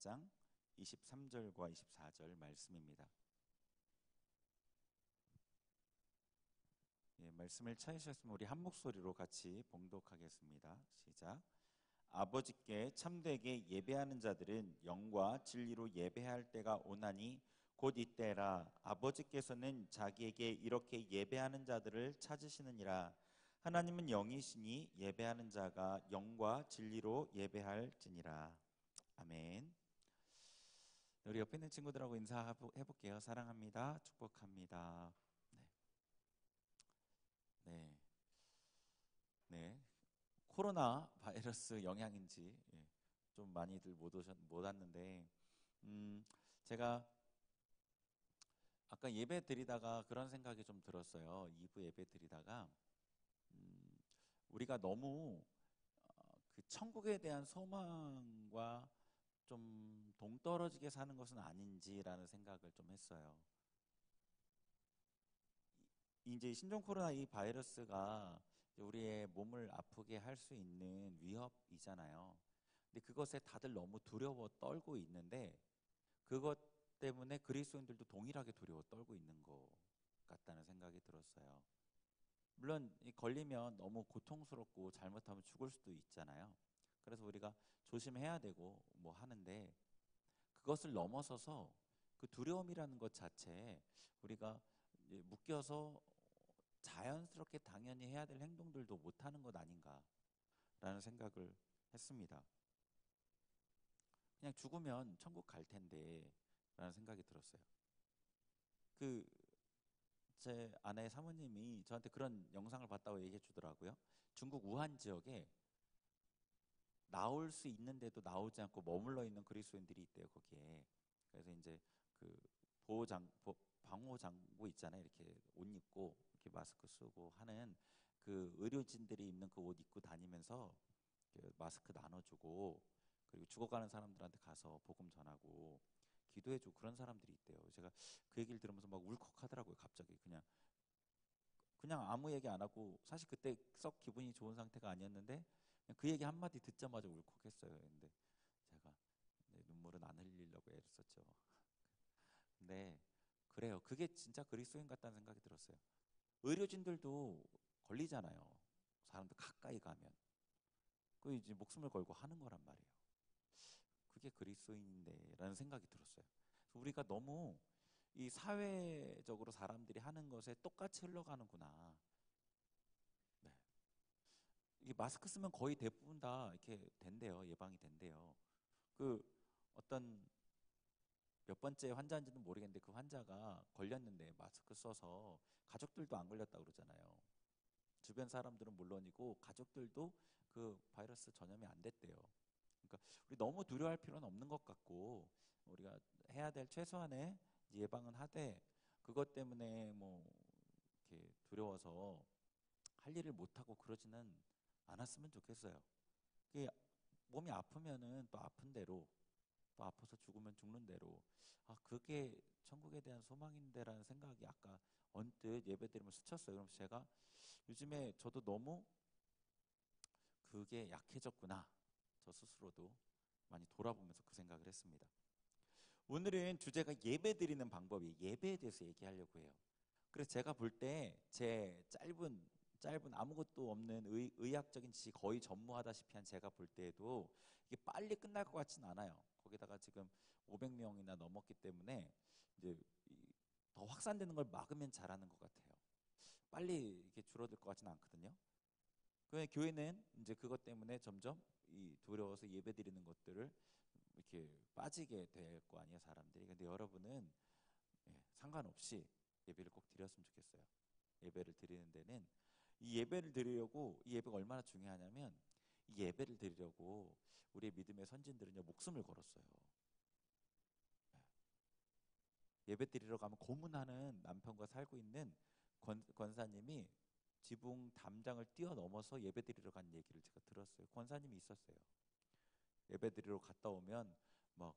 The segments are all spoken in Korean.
14장 23절과 24절 말씀입니다. 말씀을 찾으셨으면 우리 한 목소리로 같이 봉독하겠습니다. 시작. 아버지께 참되게 예배하는 자들은 영과 진리로 예배할 때가 오나니 곧 이때라. 아버지께서는 자기에게 이렇게 예배하는 자들을 찾으시느니라. 하나님은 영이시니 예배하는 자가 영과 진리로 예배할지니라. 아멘. 우리 옆에 있는 친구들하고 인사해볼게요. 사랑합니다. 축복합니다. 네. 네. 코로나 바이러스 영향인지 좀 많이들 못 왔는데, 제가 아까 예배 드리다가 그런 생각이 좀 들었어요. 2부 예배 드리다가 우리가 너무 그 천국에 대한 소망과 좀 동떨어지게 사는 것은 아닌지라는 생각을 좀 했어요. 이제 신종 코로나 이 바이러스가 우리의 몸을 아프게 할 수 있는 위협이잖아요. 근데 그것에 다들 너무 두려워 떨고 있는데, 그것 때문에 그리스도인들도 동일하게 두려워 떨고 있는 것 같다는 생각이 들었어요. 물론 걸리면 너무 고통스럽고 잘못하면 죽을 수도 있잖아요. 그래서 우리가 조심해야 되고 뭐 하는데, 그것을 넘어서서 그 두려움이라는 것 자체에 우리가 묶여서 자연스럽게 당연히 해야 될 행동들도 못하는 것 아닌가라는 생각을 했습니다. 그냥 죽으면 천국 갈 텐데 라는 생각이 들었어요. 제 아내 사모님이 저한테 그런 영상을 봤다고 얘기해 주더라고요. 중국 우한 지역에 나올 수 있는데도 나오지 않고 머물러 있는 그리스도인들이 있대요, 거기에. 그래서 이제 그 방호 장구 있잖아요. 이렇게 옷 입고 이렇게 마스크 쓰고 하는 그 의료진들이 입는 그 옷 입고 다니면서 마스크 나눠주고, 그리고 죽어가는 사람들한테 가서 복음 전하고 기도해주고 그런 사람들이 있대요. 제가 그 얘기를 들으면서 막 울컥하더라고요. 갑자기 그냥 아무 얘기 안 하고, 사실 그때 썩 기분이 좋은 상태가 아니었는데 그냥 그 얘기 한마디 듣자마자 울컥했어요. 근데 제가 눈물은 안 흘리려고 애를 썼죠. 근데 그래요. 그게 진짜 그리스도인 같다는 생각이 들었어요. 의료진들도 걸리잖아요. 사람들 가까이 가면. 그 이제 목숨을 걸고 하는 거란 말이에요. 그게 그리스도인인데 라는 생각이 들었어요. 그래서 우리가 너무 이 사회적으로 사람들이 하는 것에 똑같이 흘러가는구나. 네. 이게 마스크 쓰면 거의 대부분 다 이렇게 된대요. 예방이 된대요. 그 어떤 몇 번째 환자인지는 모르겠는데, 그 환자가 걸렸는데 마스크 써서 가족들도 안 걸렸다고 그러잖아요. 주변 사람들은 물론이고 가족들도 그 바이러스 전염이 안 됐대요. 그러니까 우리 너무 두려워할 필요는 없는 것 같고, 우리가 해야 될 최소한의 예방은 하되, 그것 때문에 뭐 이렇게 두려워서 할 일을 못 하고 그러지는 않았으면 좋겠어요. 그게 몸이 아프면은 또 아픈 대로, 또 아파서 죽으면 죽는 대로, 그게 천국에 대한 소망인데라는 생각이 아까 언뜻 예배드리면 스쳤어요. 그럼 제가 요즘에 저도 너무 그게 약해졌구나, 저 스스로도 많이 돌아보면서 그 생각을 했습니다. 오늘은 주제가 예배드리는 방법이, 예배에 대해서 얘기하려고 해요. 그래서 제가 볼 때 제 짧은 아무것도 없는 의학적인 지식 거의 전무하다시피 한 제가 볼 때에도 이게 빨리 끝날 것 같지는 않아요. 거기다가 지금 500명이나 넘었기 때문에 이제 더 확산되는 걸 막으면 잘하는 것 같아요. 빨리 이렇게 줄어들 것 같지는 않거든요. 그 교회는 이제 그것 때문에 점점 이 두려워서 예배드리는 것들을 이렇게 빠지게 될 거 아니에요, 사람들이. 근데 여러분은 상관없이 예배를 꼭 드렸으면 좋겠어요. 예배를 드리는 데는, 이 예배를 드리려고, 이 예배가 얼마나 중요하냐면, 이 예배를 드리려고 우리의 믿음의 선진들은요, 목숨을 걸었어요. 예배 드리러 가면 고문하는 남편과 살고 있는 권사님이 지붕 담장을 뛰어넘어서 예배 드리러 간 얘기를 제가 들었어요. 권사님이 있었어요. 예배 드리러 갔다 오면 막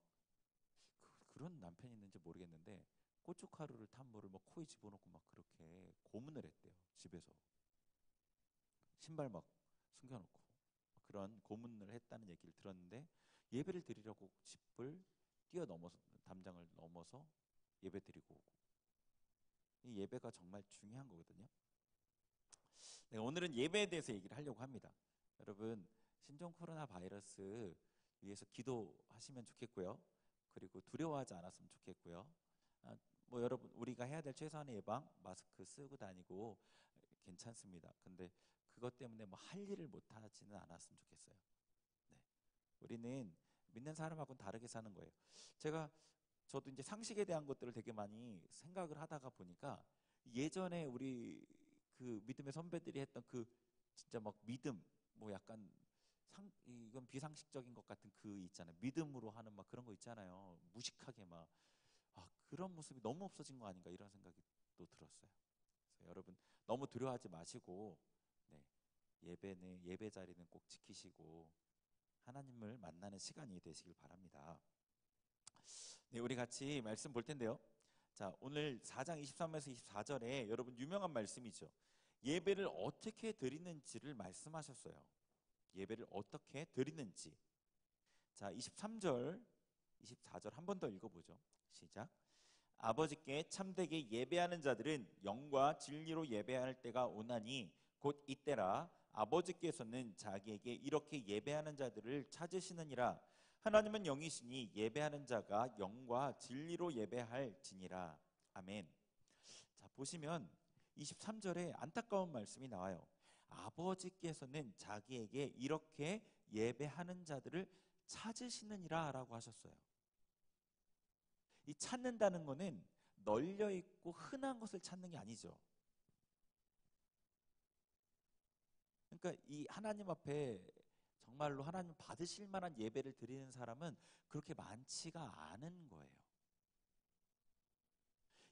그런 남편이 있는지 모르겠는데, 고춧가루를 탄 물을 막 코에 집어넣고 막 그렇게 고문을 했대요. 집에서 신발 막 숨겨놓고 그런 고문을 했다는 얘기를 들었는데, 예배를 드리려고 집을 뛰어넘어서 담장을 넘어서 예배 드리고 오고. 이 예배가 정말 중요한 거거든요. 네, 오늘은 예배에 대해서 얘기를 하려고 합니다. 여러분, 신종 코로나 바이러스 위해서 기도하시면 좋겠고요. 그리고 두려워하지 않았으면 좋겠고요. 뭐 여러분, 우리가 해야 될 최소한의 예방, 마스크 쓰고 다니고 괜찮습니다. 근데 그것 때문에 뭐 할 일을 못 하지는 않았으면 좋겠어요. 네. 우리는 믿는 사람하고는 다르게 사는 거예요. 저도 이제 상식에 대한 것들을 되게 많이 생각을 하다가 보니까 예전에 우리 그 믿음의 선배들이 했던 그 진짜 막 믿음, 뭐 약간 이건 비상식적인 것 같은 그 있잖아요. 믿음으로 하는 막 그런 거 있잖아요. 무식하게 막 그런 모습이 너무 없어진 거 아닌가 이런 생각이 또 들었어요. 그래서 여러분 너무 두려워하지 마시고, 네, 예배 자리는 꼭 지키시고 하나님을 만나는 시간이 되시길 바랍니다. 네, 우리 같이 말씀 볼 텐데요. 자, 오늘 4장 23에서 24절에 여러분 유명한 말씀이죠. 예배를 어떻게 드리는지를 말씀하셨어요. 예배를 어떻게 드리는지. 자, 23절, 24절 한 번 더 읽어보죠. 시작. 아버지께 참되게 예배하는 자들은 영과 진리로 예배할 때가 오나니 곧 이때라. 아버지께서는 자기에게 이렇게 예배하는 자들을 찾으시느니라. 하나님은 영이시니 예배하는 자가 영과 진리로 예배할지니라. 아멘. 자, 보시면 23절에 안타까운 말씀이 나와요. 아버지께서는 자기에게 이렇게 예배하는 자들을 찾으시느니라 라고 하셨어요. 이 찾는다는 거는 널려 있고 흔한 것을 찾는 게 아니죠. 그러니까 이 하나님 앞에 정말로 하나님 받으실 만한 예배를 드리는 사람은 그렇게 많지가 않은 거예요.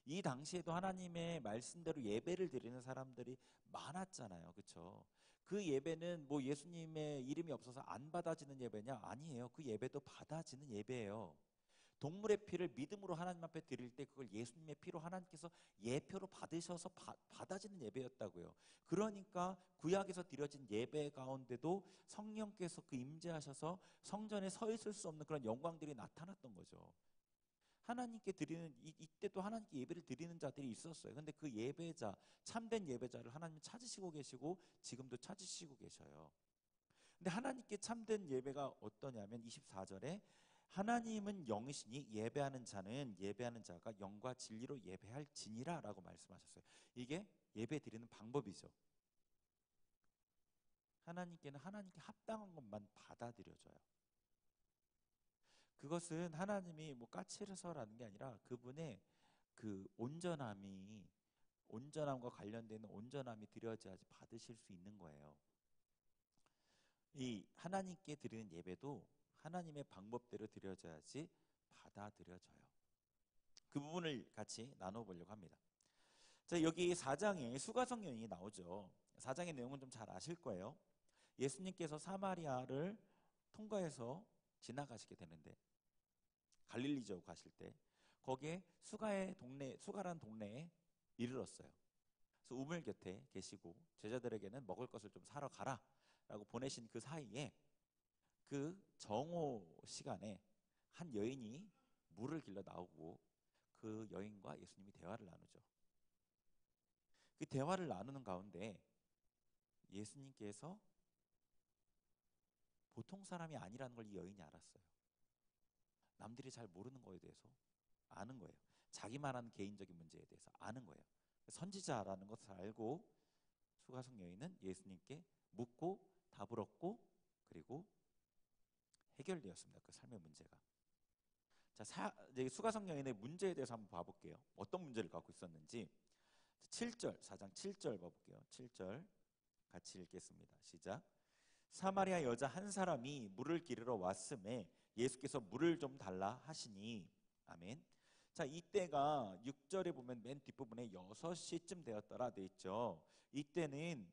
이 당시에도 하나님의 말씀대로 예배를 드리는 사람들이 많았잖아요. 그렇죠? 그 예배는 뭐 예수님의 이름이 없어서 안 받아지는 예배냐? 아니에요. 그 예배도 받아지는 예배예요. 동물의 피를 믿음으로 하나님 앞에 드릴 때 그걸 예수님의 피로 하나님께서 예표로 받으셔서 받아지는 예배였다고요. 그러니까 구약에서 드려진 예배 가운데도 성령께서 그 임재하셔서 성전에 서 있을 수 없는 그런 영광들이 나타났던 거죠. 하나님께 드리는 이때도 하나님께 예배를 드리는 자들이 있었어요. 근데 그 예배자, 참된 예배자를 하나님 찾으시고 계시고 지금도 찾으시고 계셔요. 근데 하나님께 참된 예배가 어떠냐면 24절에 하나님은 영이시니 예배하는 자가 영과 진리로 예배할지니라 라고 말씀하셨어요. 이게 예배 드리는 방법이죠. 하나님께는 하나님께 합당한 것만 받아들여져요. 그것은 하나님이 뭐 까칠해서라는 게 아니라 그분의 그 온전함과 관련되는 온전함이 드려져야지 받으실 수 있는 거예요. 이 하나님께 드리는 예배도 하나님의 방법대로 드려져야지 받아들여져요. 그 부분을 같이 나눠보려고 합니다. 자, 여기 4장에 수가성 여인이 나오죠. 4장의 내용은 좀 잘 아실 거예요. 예수님께서 사마리아를 통과해서 지나가시게 되는데 갈릴리 지역 가실 때 거기에 수가라는 동네에 이르렀어요. 그래서 우물 곁에 계시고 제자들에게는 먹을 것을 좀 사러 가라 라고 보내신 그 사이에 그 정오 시간에 한 여인이 물을 길러 나오고 그 여인과 예수님이 대화를 나누죠. 그 대화를 나누는 가운데 예수님께서 보통 사람이 아니라는 걸 이 여인이 알았어요. 남들이 잘 모르는 거에 대해서 아는 거예요. 자기만 하는 개인적인 문제에 대해서 아는 거예요. 선지자라는 것을 알고 수가성 여인은 예수님께 묻고 답을 얻고 그리고 해결되었습니다. 그 삶의 문제가. 자, 이제 수가성 여인의 문제에 대해서 한번 봐볼게요. 어떤 문제를 갖고 있었는지. 7절, 4장 7절 봐볼게요. 7절 같이 읽겠습니다. 시작. 사마리아 여자 한 사람이 물을 기르러 왔음에 예수께서 물을 좀 달라 하시니. 아멘. 자, 이때가 6절에 보면 맨 뒷부분에 6시쯤 되었더라 돼 있죠. 이때는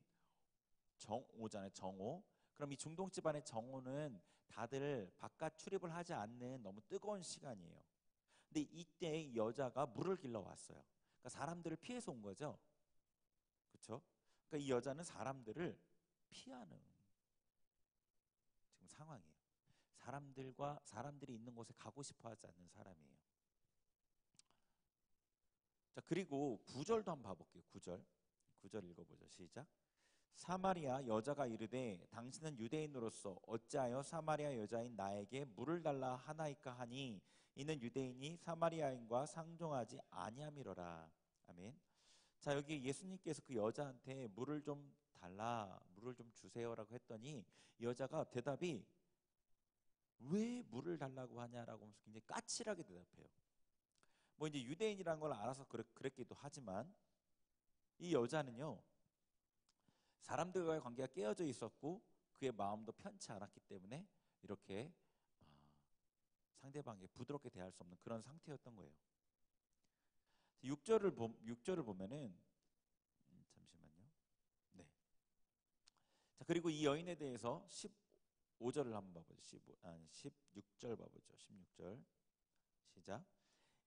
정오잖아요. 정오. 그럼 이 중동 집안의 정오는 다들 바깥 출입을 하지 않는 너무 뜨거운 시간이에요. 근데 이때 이 여자가 물을 길러 왔어요. 그러니까 사람들을 피해서 온 거죠. 그렇죠? 그러니까 이 여자는 사람들을 피하는 지금 상황이에요. 사람들이 있는 곳에 가고 싶어 하지 않는 사람이에요. 자, 그리고 9절도 한번 봐볼게요. 9절 읽어보죠. 시작. 사마리아 여자가 이르되 당신은 유대인으로서 어찌하여 사마리아 여자인 나에게 물을 달라 하나이까 하니 이는 유대인이 사마리아인과 상종하지 아니함이로라. 아멘. 자, 여기 예수님께서 그 여자한테 물을 좀 달라, 물을 좀 주세요라고 했더니 이 여자가 대답이 왜 물을 달라고 하냐라고 하면서 굉장히 까칠하게 대답해요. 뭐 이제 유대인이라는 걸 알아서 그랬기도 하지만 이 여자는요, 사람들과의 관계가 깨어져 있었고 그의 마음도 편치 않았기 때문에 이렇게 상대방에게 부드럽게 대할 수 없는 그런 상태였던 거예요. 6절을 보면은 잠시만요. 네. 자, 그리고 이 여인에 대해서 15절을 한번 봐보죠. 16절 봐보죠. 16절 시작.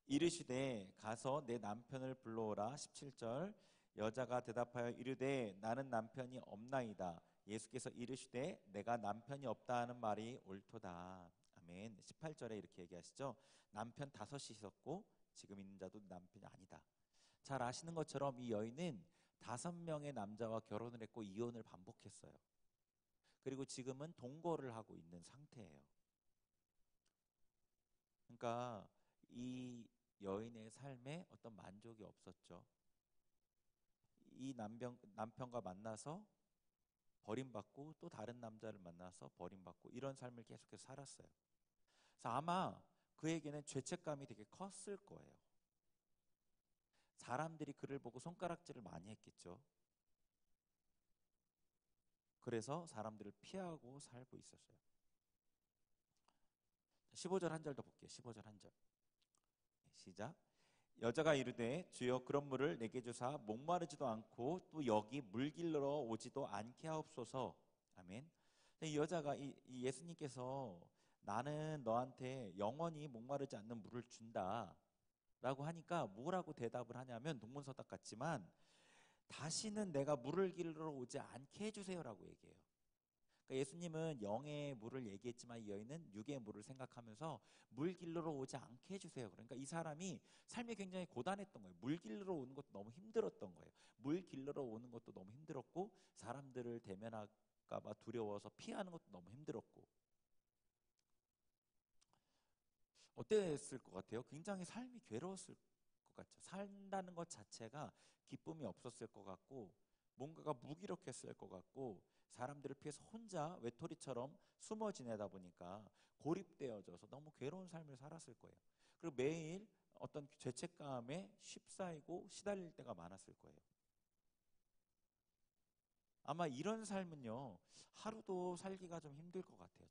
이르시되 가서 내 남편을 불러오라. 17절. 여자가 대답하여 이르되 나는 남편이 없나이다. 예수께서 이르시되 내가 남편이 없다 하는 말이 옳도다. 아멘. 18절에 이렇게 얘기하시죠. 남편 5이 있었고 지금 있는 자도 남편이 아니다. 잘 아시는 것처럼 이 여인은 5명의 남자와 결혼을 했고 이혼을 반복했어요. 그리고 지금은 동거를 하고 있는 상태예요. 그러니까 이 여인의 삶에 어떤 만족이 없었죠. 이 남편과 만나서 버림받고 또 다른 남자를 만나서 버림받고 이런 삶을 계속해서 살았어요. 그래서 아마 그에게는 죄책감이 되게 컸을 거예요. 사람들이 그를 보고 손가락질을 많이 했겠죠. 그래서 사람들을 피하고 살고 있었어요. 15절 한 절 더 볼게요. 15절 한 절. 시작. 여자가 이르되 주여 그런 물을 내게 주사 목마르지도 않고 또 여기 물 길러 오지도 않게 하옵소서. 아멘. 이 여자가 이 예수님께서 나는 너한테 영원히 목마르지 않는 물을 준다 라고 하니까 뭐라고 대답을 하냐면 동문서답 같지만 다시는 내가 물을 길러 오지 않게 해주세요 라고 얘기해요. 그러니까 예수님은 영의 물을 얘기했지만 이 여인은 육의 물을 생각하면서 물 길러 오지 않게 해주세요. 그러니까 이 사람이 삶이 굉장히 고단했던 거예요. 물 길러 오는 것도 너무 힘들었던 거예요. 물 길러 오는 것도 너무 힘들었고 사람들을 대면할까 봐 두려워서 피하는 것도 너무 힘들었고. 어땠을 것 같아요? 굉장히 삶이 괴로웠을 것 같죠. 산다는 것 자체가 기쁨이 없었을 것 같고 뭔가가 무기력했을 것 같고 사람들을 피해서 혼자 외톨이처럼 숨어 지내다 보니까 고립되어져서 너무 괴로운 삶을 살았을 거예요. 그리고 매일 어떤 죄책감에 휩싸이고 시달릴 때가 많았을 거예요. 아마 이런 삶은요, 하루도 살기가 좀 힘들 것 같아요.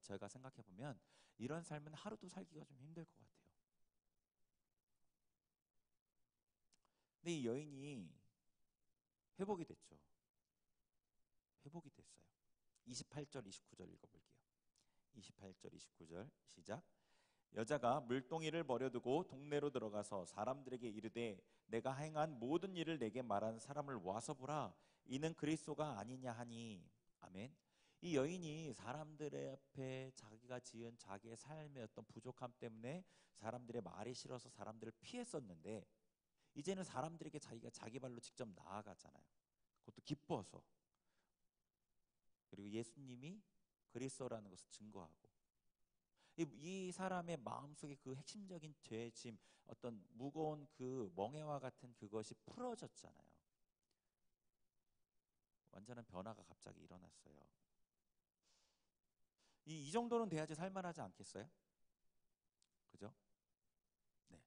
제가 생각해 보면 이런 삶은 하루도 살기가 좀 힘들 것 같아요. 근데 이 여인이 회복이 됐죠. 회복이 됐어요. 28절, 29절 읽어볼게요. 28절, 29절 시작. 여자가 물동이를 버려두고 동네로 들어가서 사람들에게 이르되 내가 행한 모든 일을 내게 말한 사람을 와서 보라. 이는 그리스도가 아니냐 하니. 아멘. 이 여인이 사람들의 앞에 자기가 지은 자기의 삶의 어떤 부족함 때문에 사람들의 말이 싫어서 사람들을 피했었는데 이제는 사람들에게 자기가 자기 발로 직접 나아가잖아요. 그것도 기뻐서. 그리고 예수님이 그리스도라는 것을 증거하고 이 사람의 마음속에 그 핵심적인 죄의 짐, 어떤 무거운 그 멍에와 같은 그것이 풀어졌잖아요. 완전한 변화가 갑자기 일어났어요. 이 정도는 돼야지 살만하지 않겠어요? 그죠? 네.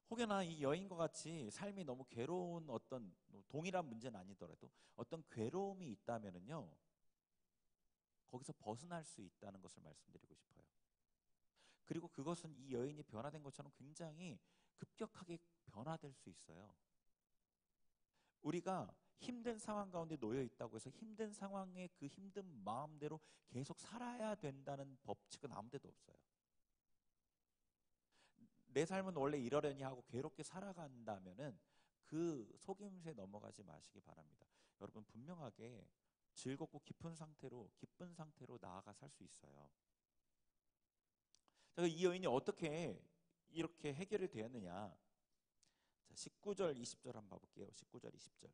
혹여나 이 여인과 같이 삶이 너무 괴로운 어떤 동일한 문제는 아니더라도 어떤 괴로움이 있다면은요, 거기서 벗어날 수 있다는 것을 말씀드리고 싶어요. 그리고 그것은 이 여인이 변화된 것처럼 굉장히 급격하게 변화될 수 있어요. 우리가 힘든 상황 가운데 놓여 있다고 해서 힘든 상황에 그 힘든 마음대로 계속 살아야 된다는 법칙은 아무 데도 없어요. 내 삶은 원래 이러려니 하고 괴롭게 살아간다면은 그 속임수에 넘어가지 마시기 바랍니다. 여러분 분명하게 즐겁고 기쁜 상태로 나아가 살 수 있어요. 자, 이 여인이 어떻게 이렇게 해결이 되었느냐? 자, 19절, 20절 한번 봐볼게요. 19절, 20절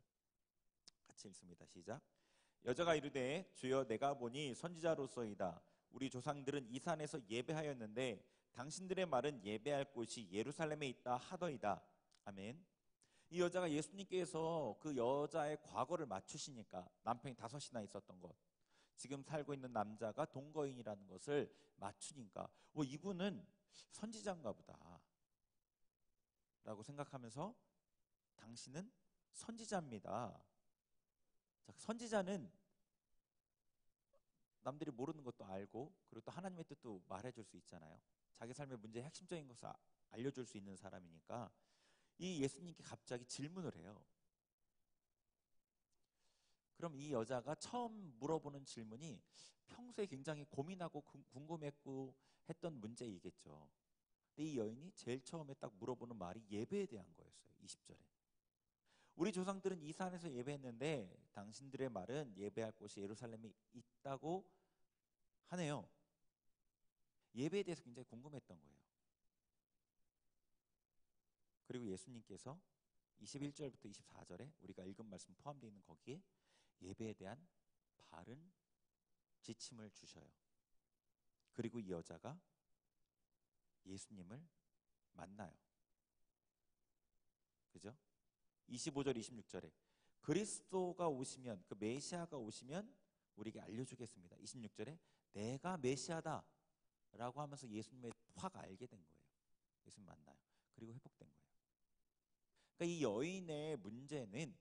같이 읽습니다. 시작. 여자가 이르되 주여 내가 보니 선지자로서이다. 우리 조상들은 이 산에서 예배하였는데 당신들의 말은 예배할 곳이 예루살렘에 있다 하더이다. 아멘. 이 여자가 예수님께서 그 여자의 과거를 맞추시니까, 남편이 5이나 있었던 것, 지금 살고 있는 남자가 동거인이라는 것을 맞추니까 이분은 선지자인가 보다 라고 생각하면서 당신은 선지자입니다. 자, 선지자는 남들이 모르는 것도 알고, 그리고 또 하나님의 뜻도 말해줄 수 있잖아요. 자기 삶의 문제의 핵심적인 것을 알려줄 수 있는 사람이니까 이 예수님께 갑자기 질문을 해요. 그럼 이 여자가 처음 물어보는 질문이 평소에 굉장히 고민하고 궁금했고 했던 문제이겠죠. 근데 이 여인이 제일 처음에 딱 물어보는 말이 예배에 대한 거였어요. 20절에. 우리 조상들은 이 산에서 예배했는데 당신들의 말은 예배할 곳이 예루살렘에 있다고 하네요. 예배에 대해서 굉장히 궁금했던 거예요. 그리고 예수님께서 21절부터 24절에 우리가 읽은 말씀 포함되어 있는 거기에 예배에 대한 바른 지침을 주셔요. 그리고 이 여자가 예수님을 만나요. 그죠? 25절, 26절에 그리스도가 오시면, 그 메시아가 오시면 우리에게 알려주겠습니다. 26절에 내가 메시아다 라고 하면서 예수님을 확 알게 된 거예요. 예수님 만나요. 그리고 회복된 거예요. 그러니까 이 여인의 문제는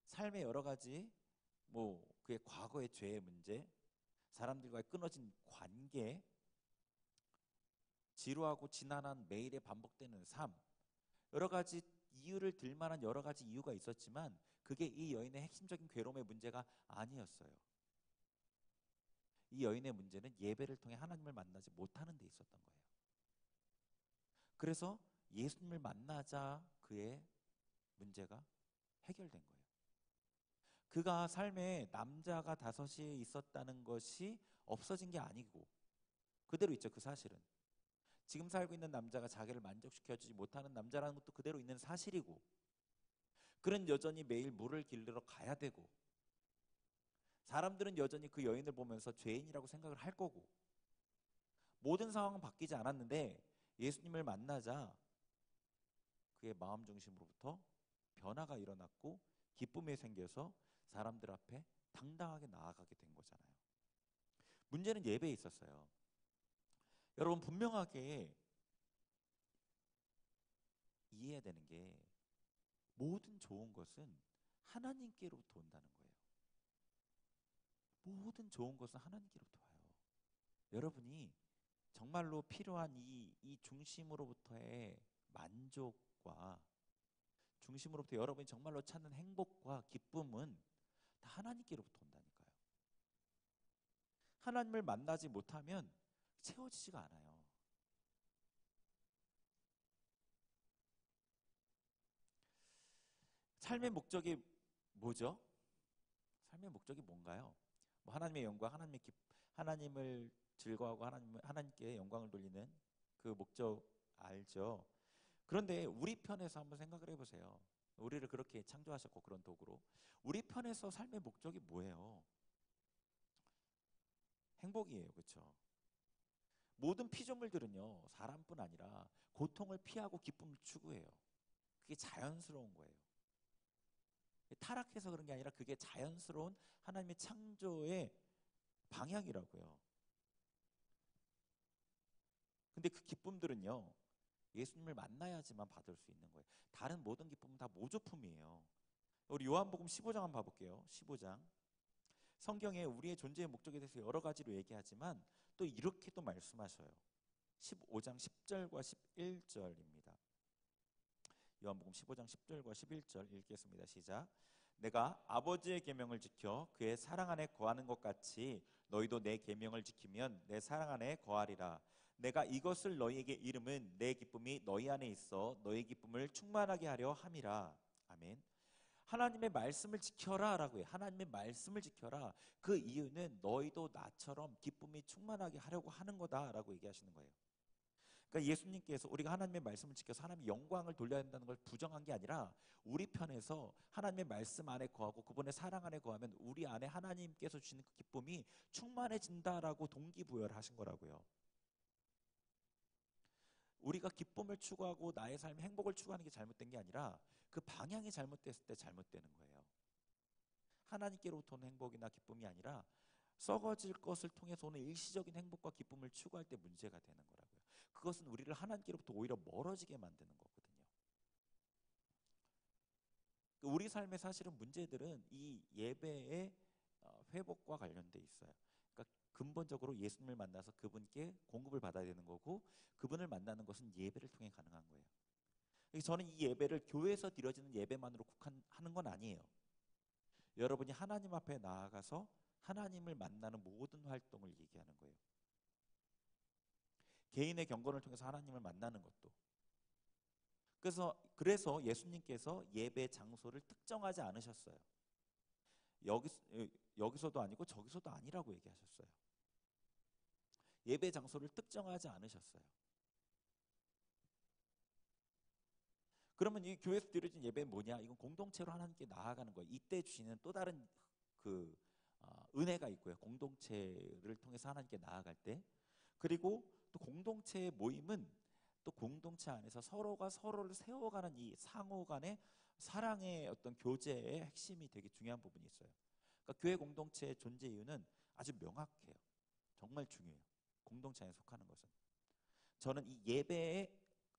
삶의 여러 가지, 그의 과거의 죄의 문제, 사람들과의 끊어진 관계, 지루하고 지난한 매일의 반복되는 삶, 여러 가지 이유를 들 만한 여러 가지 이유가 있었지만 그게 이 여인의 핵심적인 괴로움의 문제가 아니었어요. 이 여인의 문제는 예배를 통해 하나님을 만나지 못하는 데 있었던 거예요. 그래서 예수님을 만나자 그의 문제가 해결된 거예요. 그가 삶에 남자가 5이 있었다는 것이 없어진 게 아니고 그대로 있죠. 그 사실은 지금 살고 있는 남자가 자기를 만족시켜주지 못하는 남자라는 것도 그대로 있는 사실이고, 그는 여전히 매일 물을 길르러 가야 되고, 사람들은 여전히 그 여인을 보면서 죄인이라고 생각을 할 거고, 모든 상황은 바뀌지 않았는데 예수님을 만나자 그의 마음 중심으로부터 변화가 일어났고 기쁨이 생겨서 사람들 앞에 당당하게 나아가게 된 거잖아요. 문제는 예배에 있었어요. 여러분, 분명하게 이해해야 되는 게 모든 좋은 것은 하나님께로부터 온다는 거예요. 모든 좋은 것은 하나님께로부터 와요. 여러분이 정말로 필요한 이 중심으로부터의 만족과 중심으로부터 여러분이 정말로 찾는 행복과 기쁨은 다 하나님께로부터 온다니까요. 하나님을 만나지 못하면 채워지지가 않아요. 삶의 목적이 뭐죠? 삶의 목적이 뭔가요? 하나님의 영광, 하나님을 즐거워하고 하나님께 영광을 돌리는 그 목적 알죠? 그런데 우리 편에서 한번 생각을 해보세요. 우리를 그렇게 창조하셨고 그런 도구로 우리 편에서 삶의 목적이 뭐예요? 행복이에요. 그렇죠? 모든 피조물들은요, 사람뿐 아니라 고통을 피하고 기쁨을 추구해요. 그게 자연스러운 거예요. 타락해서 그런 게 아니라 그게 자연스러운 하나님의 창조의 방향이라고요. 근데 그 기쁨들은요, 예수님을 만나야지만 받을 수 있는 거예요. 다른 모든 기쁨은 다 모조품이에요. 우리 요한복음 15장 한번 봐볼게요. 15장. 성경에 우리의 존재의 목적에 대해서 여러 가지로 얘기하지만 또 이렇게 또 말씀하셔요. 15장 10절과 11절입니다. 요한복음 15장 10절과 11절 읽겠습니다. 시작. 내가 아버지의 계명을 지켜 그의 사랑 안에 거하는 것 같이 너희도 내 계명을 지키면 내 사랑 안에 거하리라. 내가 이것을 너희에게 이름은 내 기쁨이 너희 안에 있어 너희 기쁨을 충만하게 하려 함이라. 아멘. 하나님의 말씀을 지켜라 라고 해요. 하나님의 말씀을 지켜라. 그 이유는 너희도 나처럼 기쁨이 충만하게 하려고 하는 거다 라고 얘기하시는 거예요. 그러니까 예수님께서 우리가 하나님의 말씀을 지켜서 하나님의 영광을 돌려야 한다는 걸 부정한 게 아니라 우리 편에서 하나님의 말씀 안에 거하고 그분의 사랑 안에 거하면 우리 안에 하나님께서 주시는 그 기쁨이 충만해진다라고 동기부여를 하신 거라고요. 우리가 기쁨을 추구하고 나의 삶의 행복을 추구하는 게 잘못된 게 아니라 그 방향이 잘못됐을 때 잘못되는 거예요. 하나님께로부터 오는 행복이나 기쁨이 아니라 썩어질 것을 통해서 오는 일시적인 행복과 기쁨을 추구할 때 문제가 되는 거라고요. 그것은 우리를 하나님께로부터 오히려 멀어지게 만드는 거거든요. 우리 삶의 사실은 문제들은 이 예배의 회복과 관련돼 있어요. 그러니까 근본적으로 예수님을 만나서 그분께 공급을 받아야 되는 거고, 그분을 만나는 것은 예배를 통해 가능한 거예요. 그래서 저는 이 예배를 교회에서 드려지는 예배만으로 국한하는 건 아니에요. 여러분이 하나님 앞에 나아가서 하나님을 만나는 모든 활동을 얘기하는 거예요. 개인의 경건을 통해서 하나님을 만나는 것도. 그래서 예수님께서 예배 장소를 특정하지 않으셨어요. 여기서도 아니고 저기서도 아니라고 얘기하셨어요. 예배 장소를 특정하지 않으셨어요. 그러면 이 교회에서 드려진 예배는 뭐냐? 이건 공동체로 하나님께 나아가는 거예요. 이때 주시는 또 다른 그 은혜가 있고요. 공동체를 통해서 하나님께 나아갈 때. 그리고 또 공동체의 모임은 또 공동체 안에서 서로가 서로를 세워가는 이 상호 간의 사랑의 어떤 교제의 핵심이 되게 중요한 부분이 있어요. 그러니까 교회 공동체의 존재 이유는 아주 명확해요. 정말 중요해요. 공동체 안에 속하는 것은. 저는 이 예배의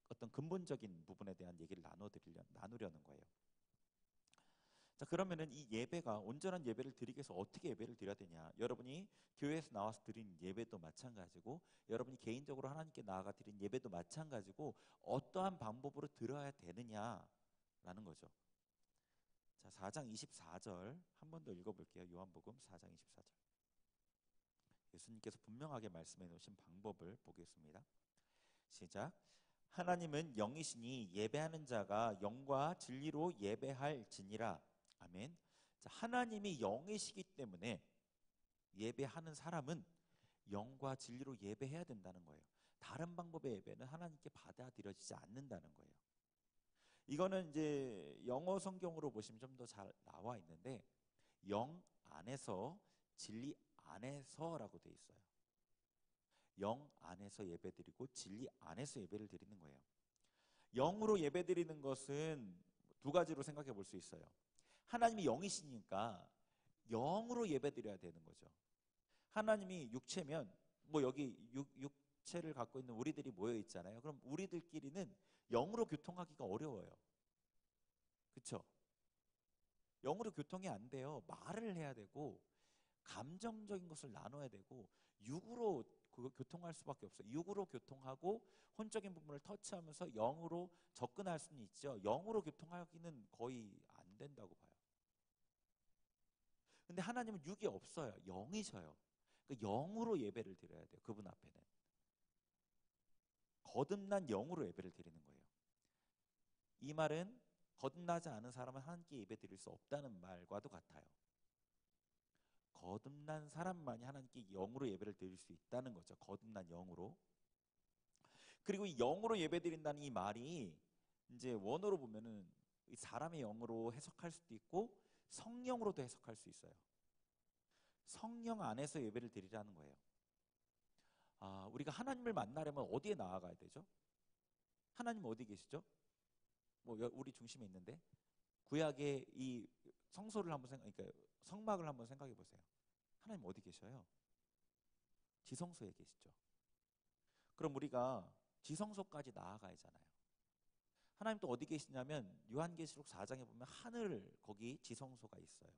어떤 근본적인 부분에 대한 얘기를 나누려는 거예요. 자, 그러면은 이 예배가 온전한 예배를 드리기 위해서 어떻게 예배를 드려야 되냐? 여러분이 교회에서 나와서 드린 예배도 마찬가지고, 여러분이 개인적으로 하나님께 나아가 드린 예배도 마찬가지고, 어떠한 방법으로 드려야 되느냐라는 거죠. 자, 4장 24절 한 번 더 읽어볼게요. 요한복음 4장 24절. 예수님께서 분명하게 말씀해 놓으신 방법을 보겠습니다. 시작. 하나님은 영이시니 예배하는 자가 영과 진리로 예배할지니라. 아멘. 자, 하나님이 영이시기 때문에 예배하는 사람은 영과 진리로 예배해야 된다는 거예요. 다른 방법의 예배는 하나님께 받아들여지지 않는다는 거예요. 이거는 이제 영어 성경으로 보시면 좀 더 잘 나와 있는데, 영 안에서 진리 안에서라고 돼 있어요. 영 안에서 예배드리고 진리 안에서 예배를 드리는 거예요. 영으로 예배드리는 것은 두 가지로 생각해 볼 수 있어요. 하나님이 영이시니까 영으로 예배드려야 되는 거죠. 하나님이 육체면 뭐 여기 육체를 갖고 있는 우리들이 모여 있잖아요. 그럼 우리들끼리는 영으로 교통하기가 어려워요. 그렇죠? 영으로 교통이 안 돼요. 말을 해야 되고 감정적인 것을 나눠야 되고 육으로 교통할 수밖에 없어요. 육으로 교통하고 혼적인 부분을 터치하면서 영으로 접근할 수는 있죠. 영으로 교통하기는 거의 안 된다고 봐요. 근데 하나님은 육이 없어요. 영이셔요. 그러니까 영으로 예배를 드려야 돼요. 그분 앞에는. 거듭난 영으로 예배를 드리는 거예요. 이 말은 거듭나지 않은 사람은 하나님께 예배 드릴 수 없다는 말과도 같아요. 거듭난 사람만이 하나님께 영으로 예배를 드릴 수 있다는 거죠. 거듭난 영으로. 그리고 이 영으로 예배 드린다는 이 말이 이제 원어로 보면은 사람의 영으로 해석할 수도 있고 성령으로도 해석할 수 있어요. 성령 안에서 예배를 드리라는 거예요. 우리가 하나님을 만나려면 어디에 나아가야 되죠? 하나님 어디 계시죠? 뭐 우리 중심에 있는데 구약의 이 성소를 한번 그러니까 성막을 한번 생각해 보세요. 하나님 어디 계셔요? 지성소에 계시죠. 그럼 우리가 지성소까지 나아가야 하잖아요. 하나님 또 어디 계시냐면 요한계시록 4장에 보면 하늘 거기 지성소가 있어요.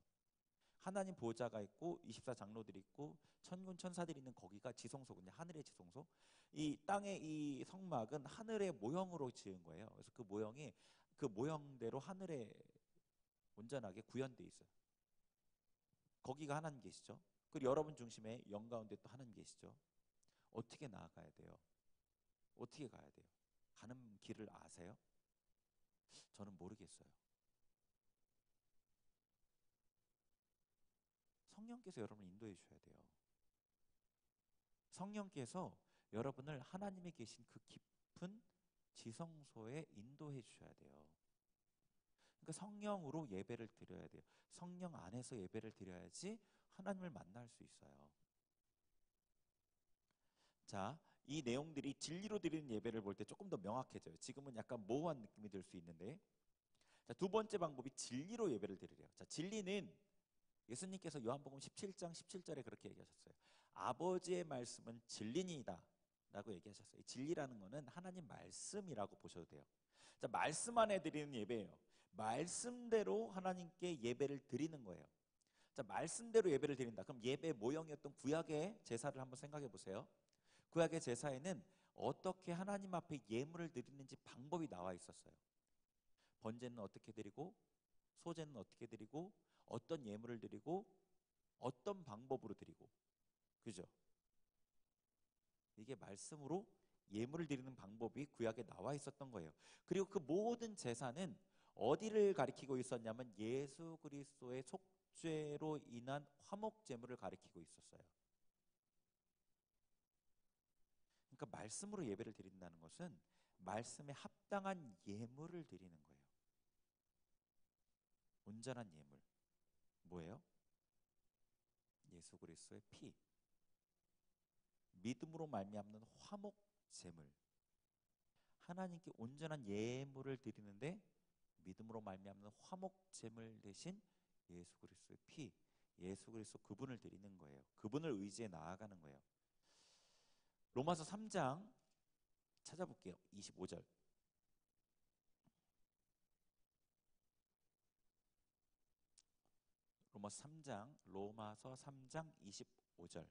하나님 보좌가 있고 24장로들이 있고 천군 천사들이 있는 거기가 지성소군요. 하늘의 지성소. 이 땅의 이 성막은 하늘의 모형으로 지은 거예요. 그래서 그 모형이 그 모형대로 하늘에 온전하게 구현돼 있어요. 거기가 하나님 계시죠. 그리고 여러분 중심에 영 가운데 또 하나님 계시죠. 어떻게 나아가야 돼요? 어떻게 가야 돼요? 가는 길을 아세요? 저는 모르겠어요. 성령께서 여러분을 인도해 주셔야 돼요. 성령께서 여러분을 하나님의 계신 그 깊은 지성소에 인도해 주셔야 돼요. 그러니까 성령으로 예배를 드려야 돼요. 성령 안에서 예배를 드려야지 하나님을 만날 수 있어요. 자, 이 내용들이 진리로 드리는 예배를 볼 때 조금 더 명확해져요. 지금은 약간 모호한 느낌이 들 수 있는데, 자, 두 번째 방법이 진리로 예배를 드리래요. 자, 진리는 예수님께서 요한복음 17장 17절에 그렇게 얘기하셨어요. 아버지의 말씀은 진리니이다 라고 얘기하셨어요. 진리라는 거는 하나님 말씀이라고 보셔도 돼요. 자, 말씀 안에 드리는 예배예요. 말씀대로 하나님께 예배를 드리는 거예요. 자, 말씀대로 예배를 드린다. 그럼 예배 모형이었던 구약의 제사를 한번 생각해 보세요. 구약의 제사에는 어떻게 하나님 앞에 예물을 드리는지 방법이 나와 있었어요. 번제는 어떻게 드리고, 소제는 어떻게 드리고, 어떤 예물을 드리고, 어떤 방법으로 드리고, 그죠? 이게 말씀으로 예물을 드리는 방법이 구약에 나와 있었던 거예요. 그리고 그 모든 제사는 어디를 가리키고 있었냐면 예수 그리스도의 속죄로 인한 화목 제물을 가리키고 있었어요. 그러니까 말씀으로 예배를 드린다는 것은 말씀에 합당한 예물을 드리는 거예요. 온전한 예물. 뭐예요? 예수 그리스도의 피. 믿음으로 말미암는 화목 제물. 하나님께 온전한 예물을 드리는데 믿음으로 말미암는 화목 제물 대신 예수 그리스도의 피, 예수 그리스도 그분을 드리는 거예요. 그분을 의지해 나아가는 거예요. 로마서 3장 찾아볼게요. 25절. 로마서 3장 25절.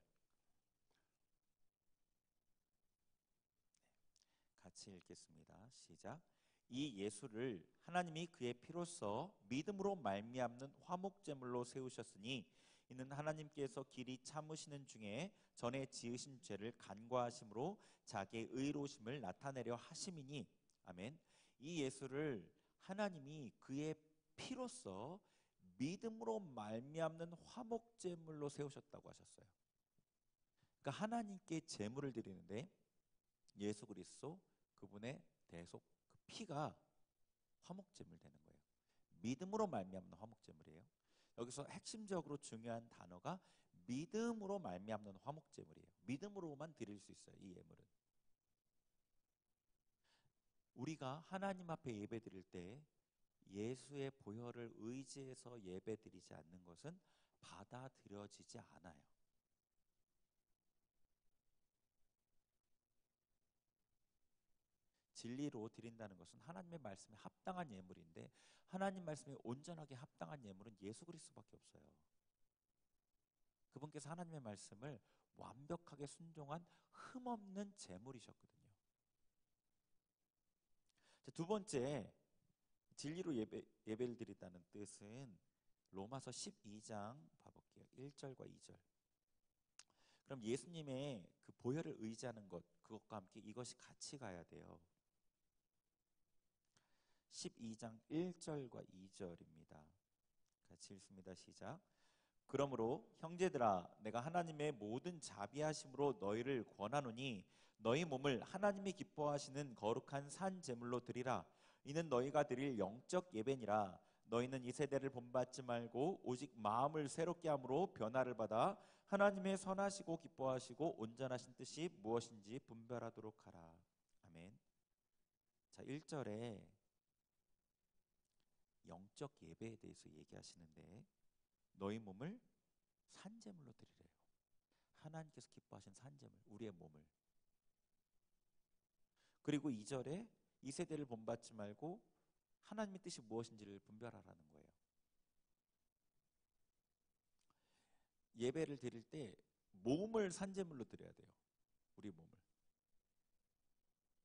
같이 읽겠습니다. 시작. 이 예수를 하나님이 그의 피로써 믿음으로 말미암는 화목제물로 세우셨으니 이는 하나님께서 길이 참으시는 중에 전에 지으신 죄를 간과하심으로 자기의 의로우심을 나타내려 하심이니. 아멘. 이 예수를 하나님이 그의 피로써 믿음으로 말미암는 화목제물로 세우셨다고 하셨어요. 그러니까 하나님께 제물을 드리는데 예수 그리스도 그분의 대속 그 피가 화목제물 되는 거예요. 믿음으로 말미암는 화목제물이에요. 여기서 핵심적으로 중요한 단어가 믿음으로 말미암는 화목제물이에요. 믿음으로만 드릴 수 있어요. 이 예물은. 우리가 하나님 앞에 예배 드릴 때 예수의 보혈을 의지해서 예배 드리지 않는 것은 받아들여지지 않아요. 진리로 드린다는 것은 하나님의 말씀에 합당한 예물인데 하나님 말씀에 온전하게 합당한 예물은 예수 그리스도밖에 없어요. 그분께서 하나님의 말씀을 완벽하게 순종한 흠없는 제물이셨거든요. 두 번째, 진리로 예배를 드린다는 뜻은 로마서 12장 봐볼게요. 1절과 2절. 그럼 예수님의 그 보혈을 의지하는 것, 그것과 함께 이것이 같이 가야 돼요. 12장 1절과 2절입니다. 같이 읽습니다. 시작. 그러므로 형제들아 내가 하나님의 모든 자비하심으로 너희를 권하노니 너희 몸을 하나님이 기뻐하시는 거룩한 산 제물로 드리라. 이는 너희가 드릴 영적 예배니라. 너희는 이 세대를 본받지 말고 오직 마음을 새롭게 함으로 변화를 받아 하나님의 선하시고 기뻐하시고 온전하신 뜻이 무엇인지 분별하도록 하라. 아멘. 자, 1절에 영적 예배에 대해서 얘기하시는데 너희 몸을 산제물로 드리래요. 하나님께서 기뻐하신 산제물, 우리의 몸을. 그리고 2절에 이 세대를 본받지 말고 하나님의 뜻이 무엇인지를 분별하라는 거예요. 예배를 드릴 때 몸을 산제물로 드려야 돼요. 우리 몸을.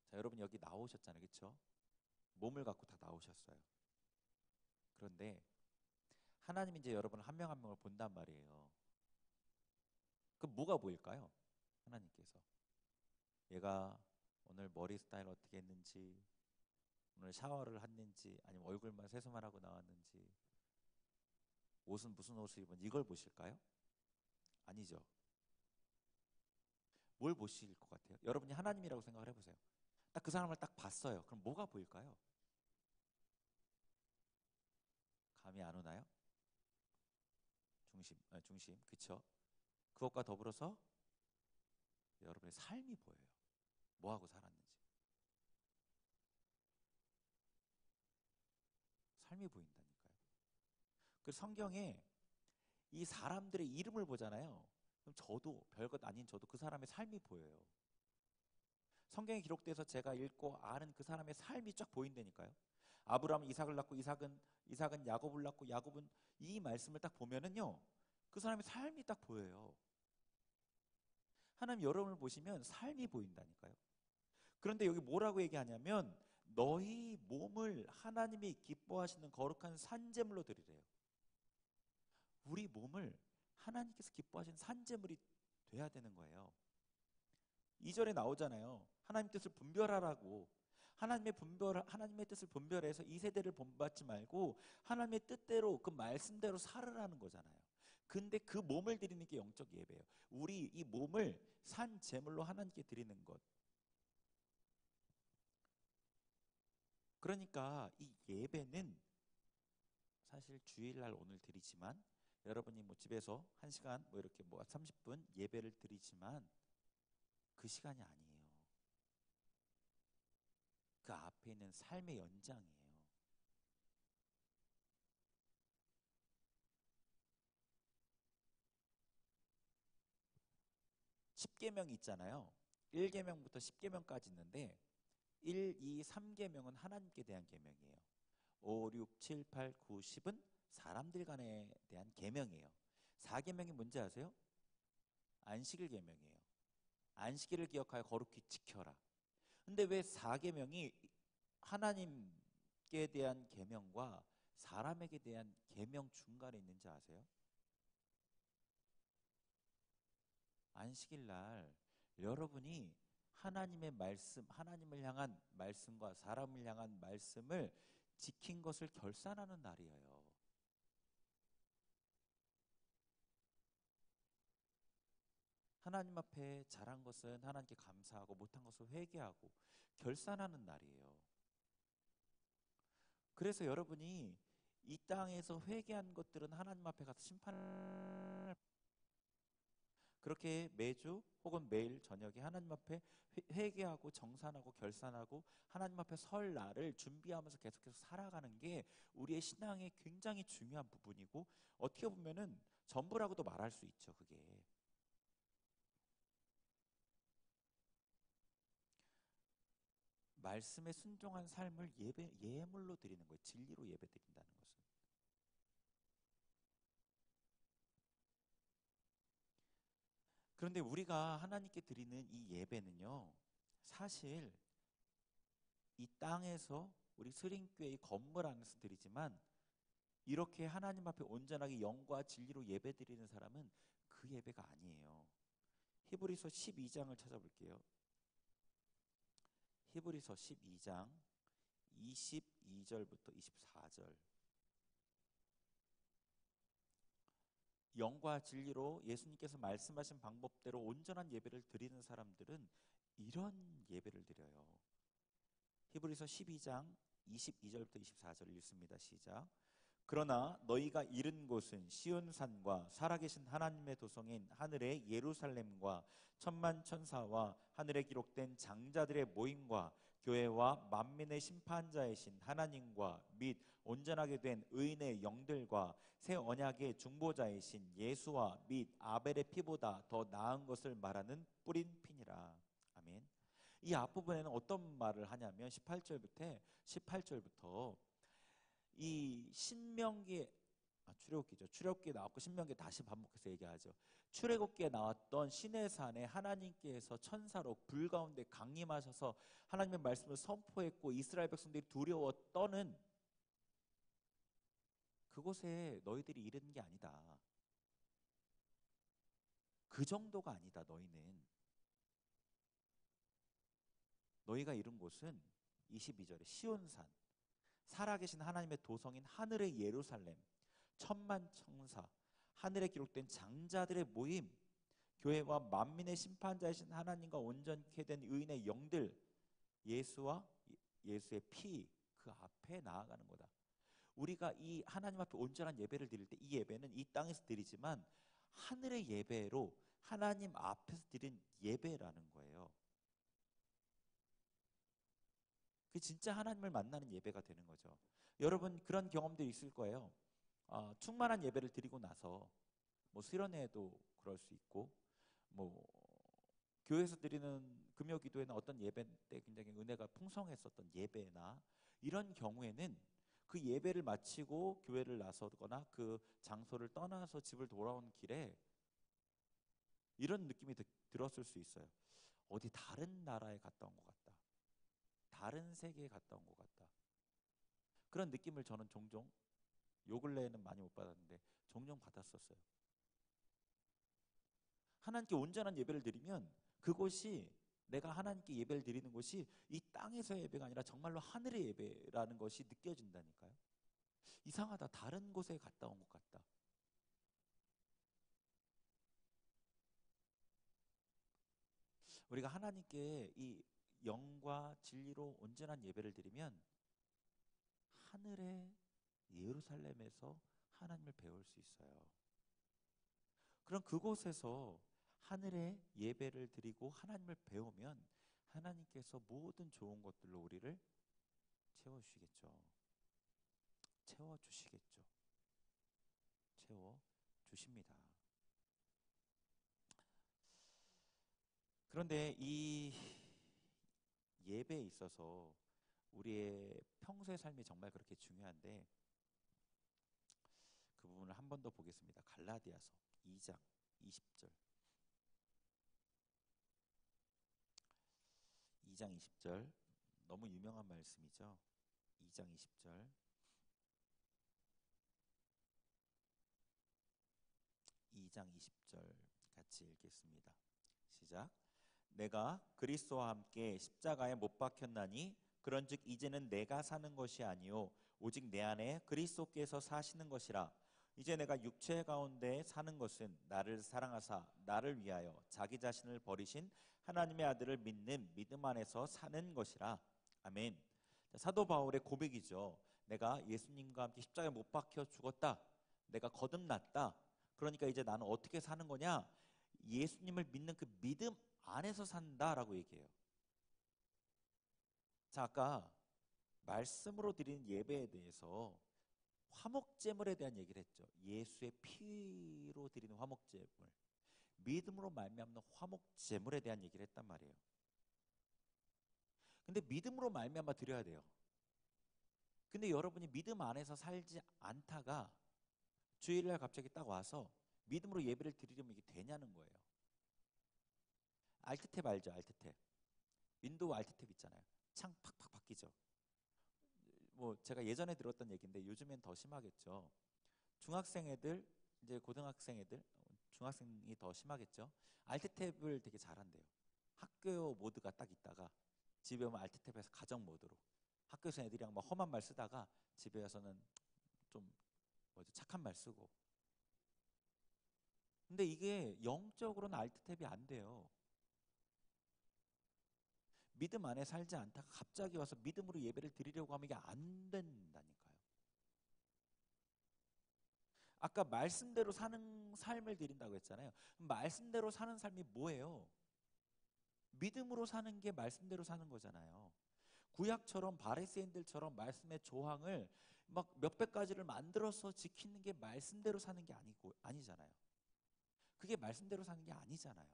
자, 여러분 여기 나오셨잖아요. 그렇죠? 몸을 갖고 다 나오셨어요. 그런데 하나님이 이제 여러분 한 명 한 명을 본단 말이에요. 그럼 뭐가 보일까요? 하나님께서 얘가 오늘 머리 스타일 어떻게 했는지, 오늘 샤워를 했는지, 아니면 얼굴만 세수만 하고 나왔는지, 옷은 무슨 옷을 입은지 이걸 보실까요? 아니죠. 뭘 보실 것 같아요? 여러분이 하나님이라고 생각을 해보세요. 딱 그 사람을 딱 봤어요. 그럼 뭐가 보일까요? 감이 안 오나요? 중심, 그쵸? 그것과 더불어서 여러분의 삶이 보여요. 뭐하고 살았는지. 삶이 보인다니까요. 그 성경에 이 사람들의 이름을 보잖아요. 그럼 저도 별것 아닌 저도 그 사람의 삶이 보여요. 성경에 기록돼서 제가 읽고 아는 그 사람의 삶이 쫙 보인다니까요. 아브라함은 이삭을 낳고 이삭은 야곱을 낳고 야곱은 이 말씀을 딱 보면은요. 그 사람의 삶이 딱 보여요. 하나님 여러분을 보시면 삶이 보인다니까요. 그런데 여기 뭐라고 얘기하냐면 너희 몸을 하나님이 기뻐하시는 거룩한 산제물로 드리래요. 우리 몸을 하나님께서 기뻐하시는 산제물이 돼야 되는 거예요. 2절에 나오잖아요. 하나님 뜻을 분별하라고. 하나님의 뜻을 분별해서 이 세대를 본받지 말고 하나님의 뜻대로 그 말씀대로 살으라는 거잖아요. 근데 그 몸을 드리는 게 영적 예배예요. 우리 이 몸을 산 제물로 하나님께 드리는 것. 그러니까 이 예배는 사실 주일날 오늘 드리지만 여러분이 뭐 집에서 1시간 뭐 이렇게 뭐 30분 예배를 드리지만 그 시간이 아니에요. 그 앞에 있는 삶의 연장이에요. 십계명이 있잖아요. 1계명부터 10계명까지 있는데 1, 2, 3계명은 하나님께 대한 계명이에요. 5, 6, 7, 8, 9, 10은 사람들 간에 대한 계명이에요. 4계명이 뭔지 아세요? 안식일 계명이에요. 안식일을 기억하여 거룩히 지켜라. 근데 왜 4계명이 하나님께 대한 계명과 사람에게 대한 계명 중간에 있는지 아세요? 안식일 날 여러분이 하나님의 말씀, 하나님을 향한 말씀과 사람을 향한 말씀을 지킨 것을 결산하는 날이에요. 하나님 앞에 잘한 것은 하나님께 감사하고 못한 것을 회개하고 결산하는 날이에요. 그래서 여러분이 이 땅에서 회개한 것들은 하나님 앞에 가서 심판을 그렇게 매주 혹은 매일 저녁에 하나님 앞에 회개하고 정산하고 결산하고 하나님 앞에 설 날을 준비하면서 계속해서 살아가는 게 우리의 신앙의 굉장히 중요한 부분이고 어떻게 보면은 전부라고도 말할 수 있죠. 그게 말씀에 순종한 삶을 예물로 드리는 거예요. 진리로 예배 드린다는 것은. 그런데 우리가 하나님께 드리는 이 예배는요, 사실 이 땅에서 우리 스링교회의 건물 안에서 드리지만 이렇게 하나님 앞에 온전하게 영과 진리로 예배 드리는 사람은 그 예배가 아니에요. 히브리서 12장을 찾아볼게요. 히브리서 12장 22절부터 24절. 영과 진리로 예수님께서 말씀하신 방법대로 온전한 예배를 드리는 사람들은 이런 예배를 드려요. 히브리서 12장 22절부터 24절 읽습니다. 시작. 그러나 너희가 이른 곳은 시온산과 살아계신 하나님의 도성인 하늘의 예루살렘과 천만 천사와 하늘에 기록된 장자들의 모임과 교회와 만민의 심판자이신 하나님과 및 온전하게 된 의인의 영들과 새 언약의 중보자이신 예수와 및 아벨의 피보다 더 나은 것을 말하는 뿌린 피니라. 아멘. 이 앞부분에는 어떤 말을 하냐면 18절부터 이 신명기에 출애굽기죠. 출애굽기에 나왔고 신명기에 다시 반복해서 얘기하죠. 출애굽기에 나왔던 시내산에 하나님께서 천사로 불 가운데 강림하셔서 하나님의 말씀을 선포했고 이스라엘 백성들이 두려워 떠는 그곳에 너희들이 이르는 게 아니다. 그 정도가 아니다. 너희가 이룬 곳은 22절에 시온산 살아계신 하나님의 도성인 하늘의 예루살렘 천만 천사 하늘에 기록된 장자들의 모임 교회와 만민의 심판자이신 하나님과 온전케 된 의인의 영들 예수와 예수의 피 그 앞에 나아가는 거다. 우리가 이 하나님 앞에 온전한 예배를 드릴 때 이 예배는 이 땅에서 드리지만 하늘의 예배로 하나님 앞에서 드린 예배라는 거예요. 그 진짜 하나님을 만나는 예배가 되는 거죠. 여러분 그런 경험도 있을 거예요. 충만한 예배를 드리고 나서 뭐 수련회도 그럴 수 있고 뭐 교회에서 드리는 금요 기도회나 어떤 예배 때 굉장히 은혜가 풍성했었던 예배나 이런 경우에는 그 예배를 마치고 교회를 나서거나 그 장소를 떠나서 집을 돌아오는 길에 이런 느낌이 들었을 수 있어요. 어디 다른 나라에 갔다 온 것 같다. 다른 세계에 갔다 온 것 같다. 그런 느낌을 저는 종종 요 근래에는 많이 못 받았는데 종종 받았었어요. 하나님께 온전한 예배를 드리면 그곳이 내가 하나님께 예배를 드리는 곳이 이 땅에서의 예배가 아니라 정말로 하늘의 예배라는 것이 느껴진다니까요. 이상하다. 다른 곳에 갔다 온 것 같다. 우리가 하나님께 이 영과 진리로 온전한 예배를 드리면 하늘의 예루살렘에서 하나님을 배울 수 있어요. 그럼 그곳에서 하늘의 예배를 드리고 하나님을 배우면 하나님께서 모든 좋은 것들로 우리를 채워주시겠죠. 채워주시겠죠. 채워주십니다. 그런데 이 예배에 있어서 우리의 평소의 삶이 정말 그렇게 중요한데 그 부분을 한 번 더 보겠습니다. 갈라디아서 2장 20절 2장 20절 너무 유명한 말씀이죠. 2장 20절 2장 20절 같이 읽겠습니다. 시작. 내가 그리스도와 함께 십자가에 못 박혔나니 그런즉 이제는 내가 사는 것이 아니요 오직 내 안에 그리스도께서 사시는 것이라. 이제 내가 육체 가운데 사는 것은 나를 사랑하사 나를 위하여 자기 자신을 버리신 하나님의 아들을 믿는 믿음 안에서 사는 것이라. 아멘. 사도 바울의 고백이죠. 내가 예수님과 함께 십자가에 못 박혀 죽었다. 내가 거듭났다. 그러니까 이제 나는 어떻게 사는 거냐? 예수님을 믿는 그 믿음 안에서 산다라고 얘기해요. 자, 아까 말씀으로 드리는 예배에 대해서 화목제물에 대한 얘기를 했죠. 예수의 피로 드리는 화목제물, 믿음으로 말미암는 화목제물에 대한 얘기를 했단 말이에요. 근데 믿음으로 말미암아 드려야 돼요. 근데 여러분이 믿음 안에서 살지 않다가 주일날 갑자기 딱 와서 믿음으로 예배를 드리려면 이게 되냐는 거예요. 알트탭 알죠? 알트탭. 윈도우 알트탭 있잖아요. 창 팍팍 바뀌죠. 뭐 제가 예전에 들었던 얘기인데 요즘엔 더 심하겠죠. 중학생 애들, 이제 고등학생 애들, 중학생이 더 심하겠죠. 알트탭을 되게 잘한대요. 학교 모드가 딱 있다가 집에 오면 알트탭에서 가정 모드로. 학교에서 애들이랑 막 험한 말 쓰다가 집에 와서는 좀 뭐지 착한 말 쓰고. 근데 이게 영적으로는 알트탭이 안 돼요. 믿음 안에 살지 않다가 갑자기 와서 믿음으로 예배를 드리려고 하면 이게 안 된다니까요. 아까 말씀대로 사는 삶을 드린다고 했잖아요. 말씀대로 사는 삶이 뭐예요? 믿음으로 사는 게 말씀대로 사는 거잖아요. 구약처럼 바리새인들처럼 말씀의 조항을 막 몇백 가지를 만들어서 지키는 게 말씀대로 사는 게 아니잖아요. 그게 말씀대로 사는 게 아니잖아요.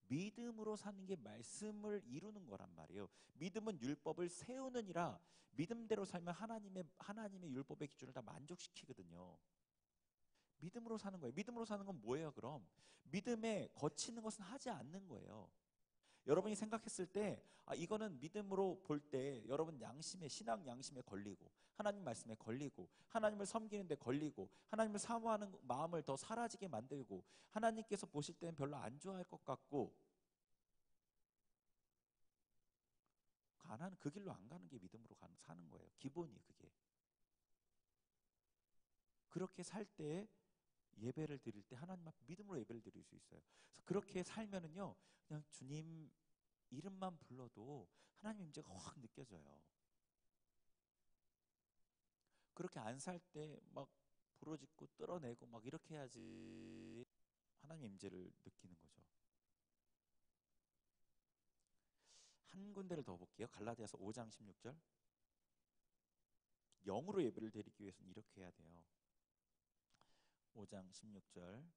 믿음으로 사는 게 말씀을 이루는 거란 말이에요. 믿음은 율법을 세우느니라. 믿음대로 살면 하나님의 율법의 기준을 다 만족시키거든요. 믿음으로 사는 거예요. 믿음으로 사는 건 뭐예요, 그럼? 믿음에 거치는 것은 하지 않는 거예요. 여러분이 생각했을 때 이거는 믿음으로 볼 때 여러분 신앙 양심에 걸리고 하나님 말씀에 걸리고 하나님을 섬기는 데 걸리고 하나님을 사모하는 마음을 더 사라지게 만들고 하나님께서 보실 때는 별로 안 좋아할 것 같고 그 길로 안 가는 게 믿음으로 사는 거예요. 기본이 그게. 그렇게 살 때 예배를 드릴 때 하나님 앞에 믿음으로 예배를 드릴 수 있어요. 그래서 그렇게 살면은요, 그냥 주님 이름만 불러도 하나님 임재가 확 느껴져요. 그렇게 안 살 때 막 부러짓고 뜯어내고 막 이렇게 해야지 하나님 임재를 느끼는 거죠. 한 군데를 더 볼게요. 갈라디아서 5장 16절. 영으로 예배를 드리기 위해서는 이렇게 해야 돼요. 5장 16절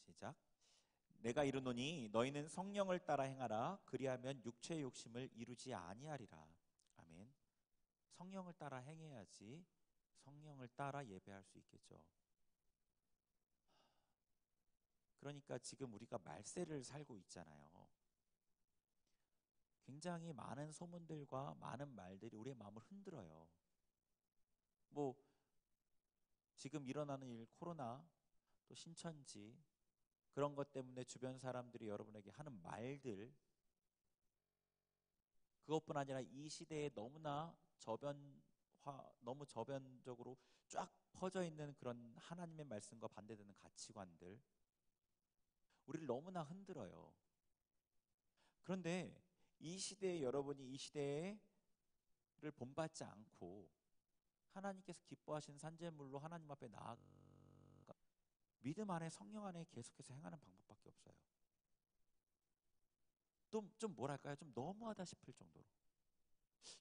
시작. 내가 이르노니 너희는 성령을 따라 행하라. 그리하면 육체의 욕심을 이루지 아니하리라. 아멘. 성령을 따라 행해야지 성령을 따라 예배할 수 있겠죠. 그러니까 지금 우리가 말세를 살고 있잖아요. 굉장히 많은 소문들과 많은 말들이 우리의 마음을 흔들어요. 뭐 지금 일어나는 일, 코로나, 또 신천지, 그런 것 때문에 주변 사람들이 여러분에게 하는 말들, 그것뿐 아니라 이 시대에 너무나 너무 저변적으로 쫙 퍼져 있는 그런 하나님의 말씀과 반대되는 가치관들, 우리를 너무나 흔들어요. 그런데 이 시대에 여러분이 이 시대를 본받지 않고 하나님께서 기뻐하시는 산재물로 하나님 앞에 나아가 믿음 안에 성령 안에 계속해서 행하는 방법밖에 없어요. 좀 뭐랄까요? 좀 너무하다 싶을 정도로.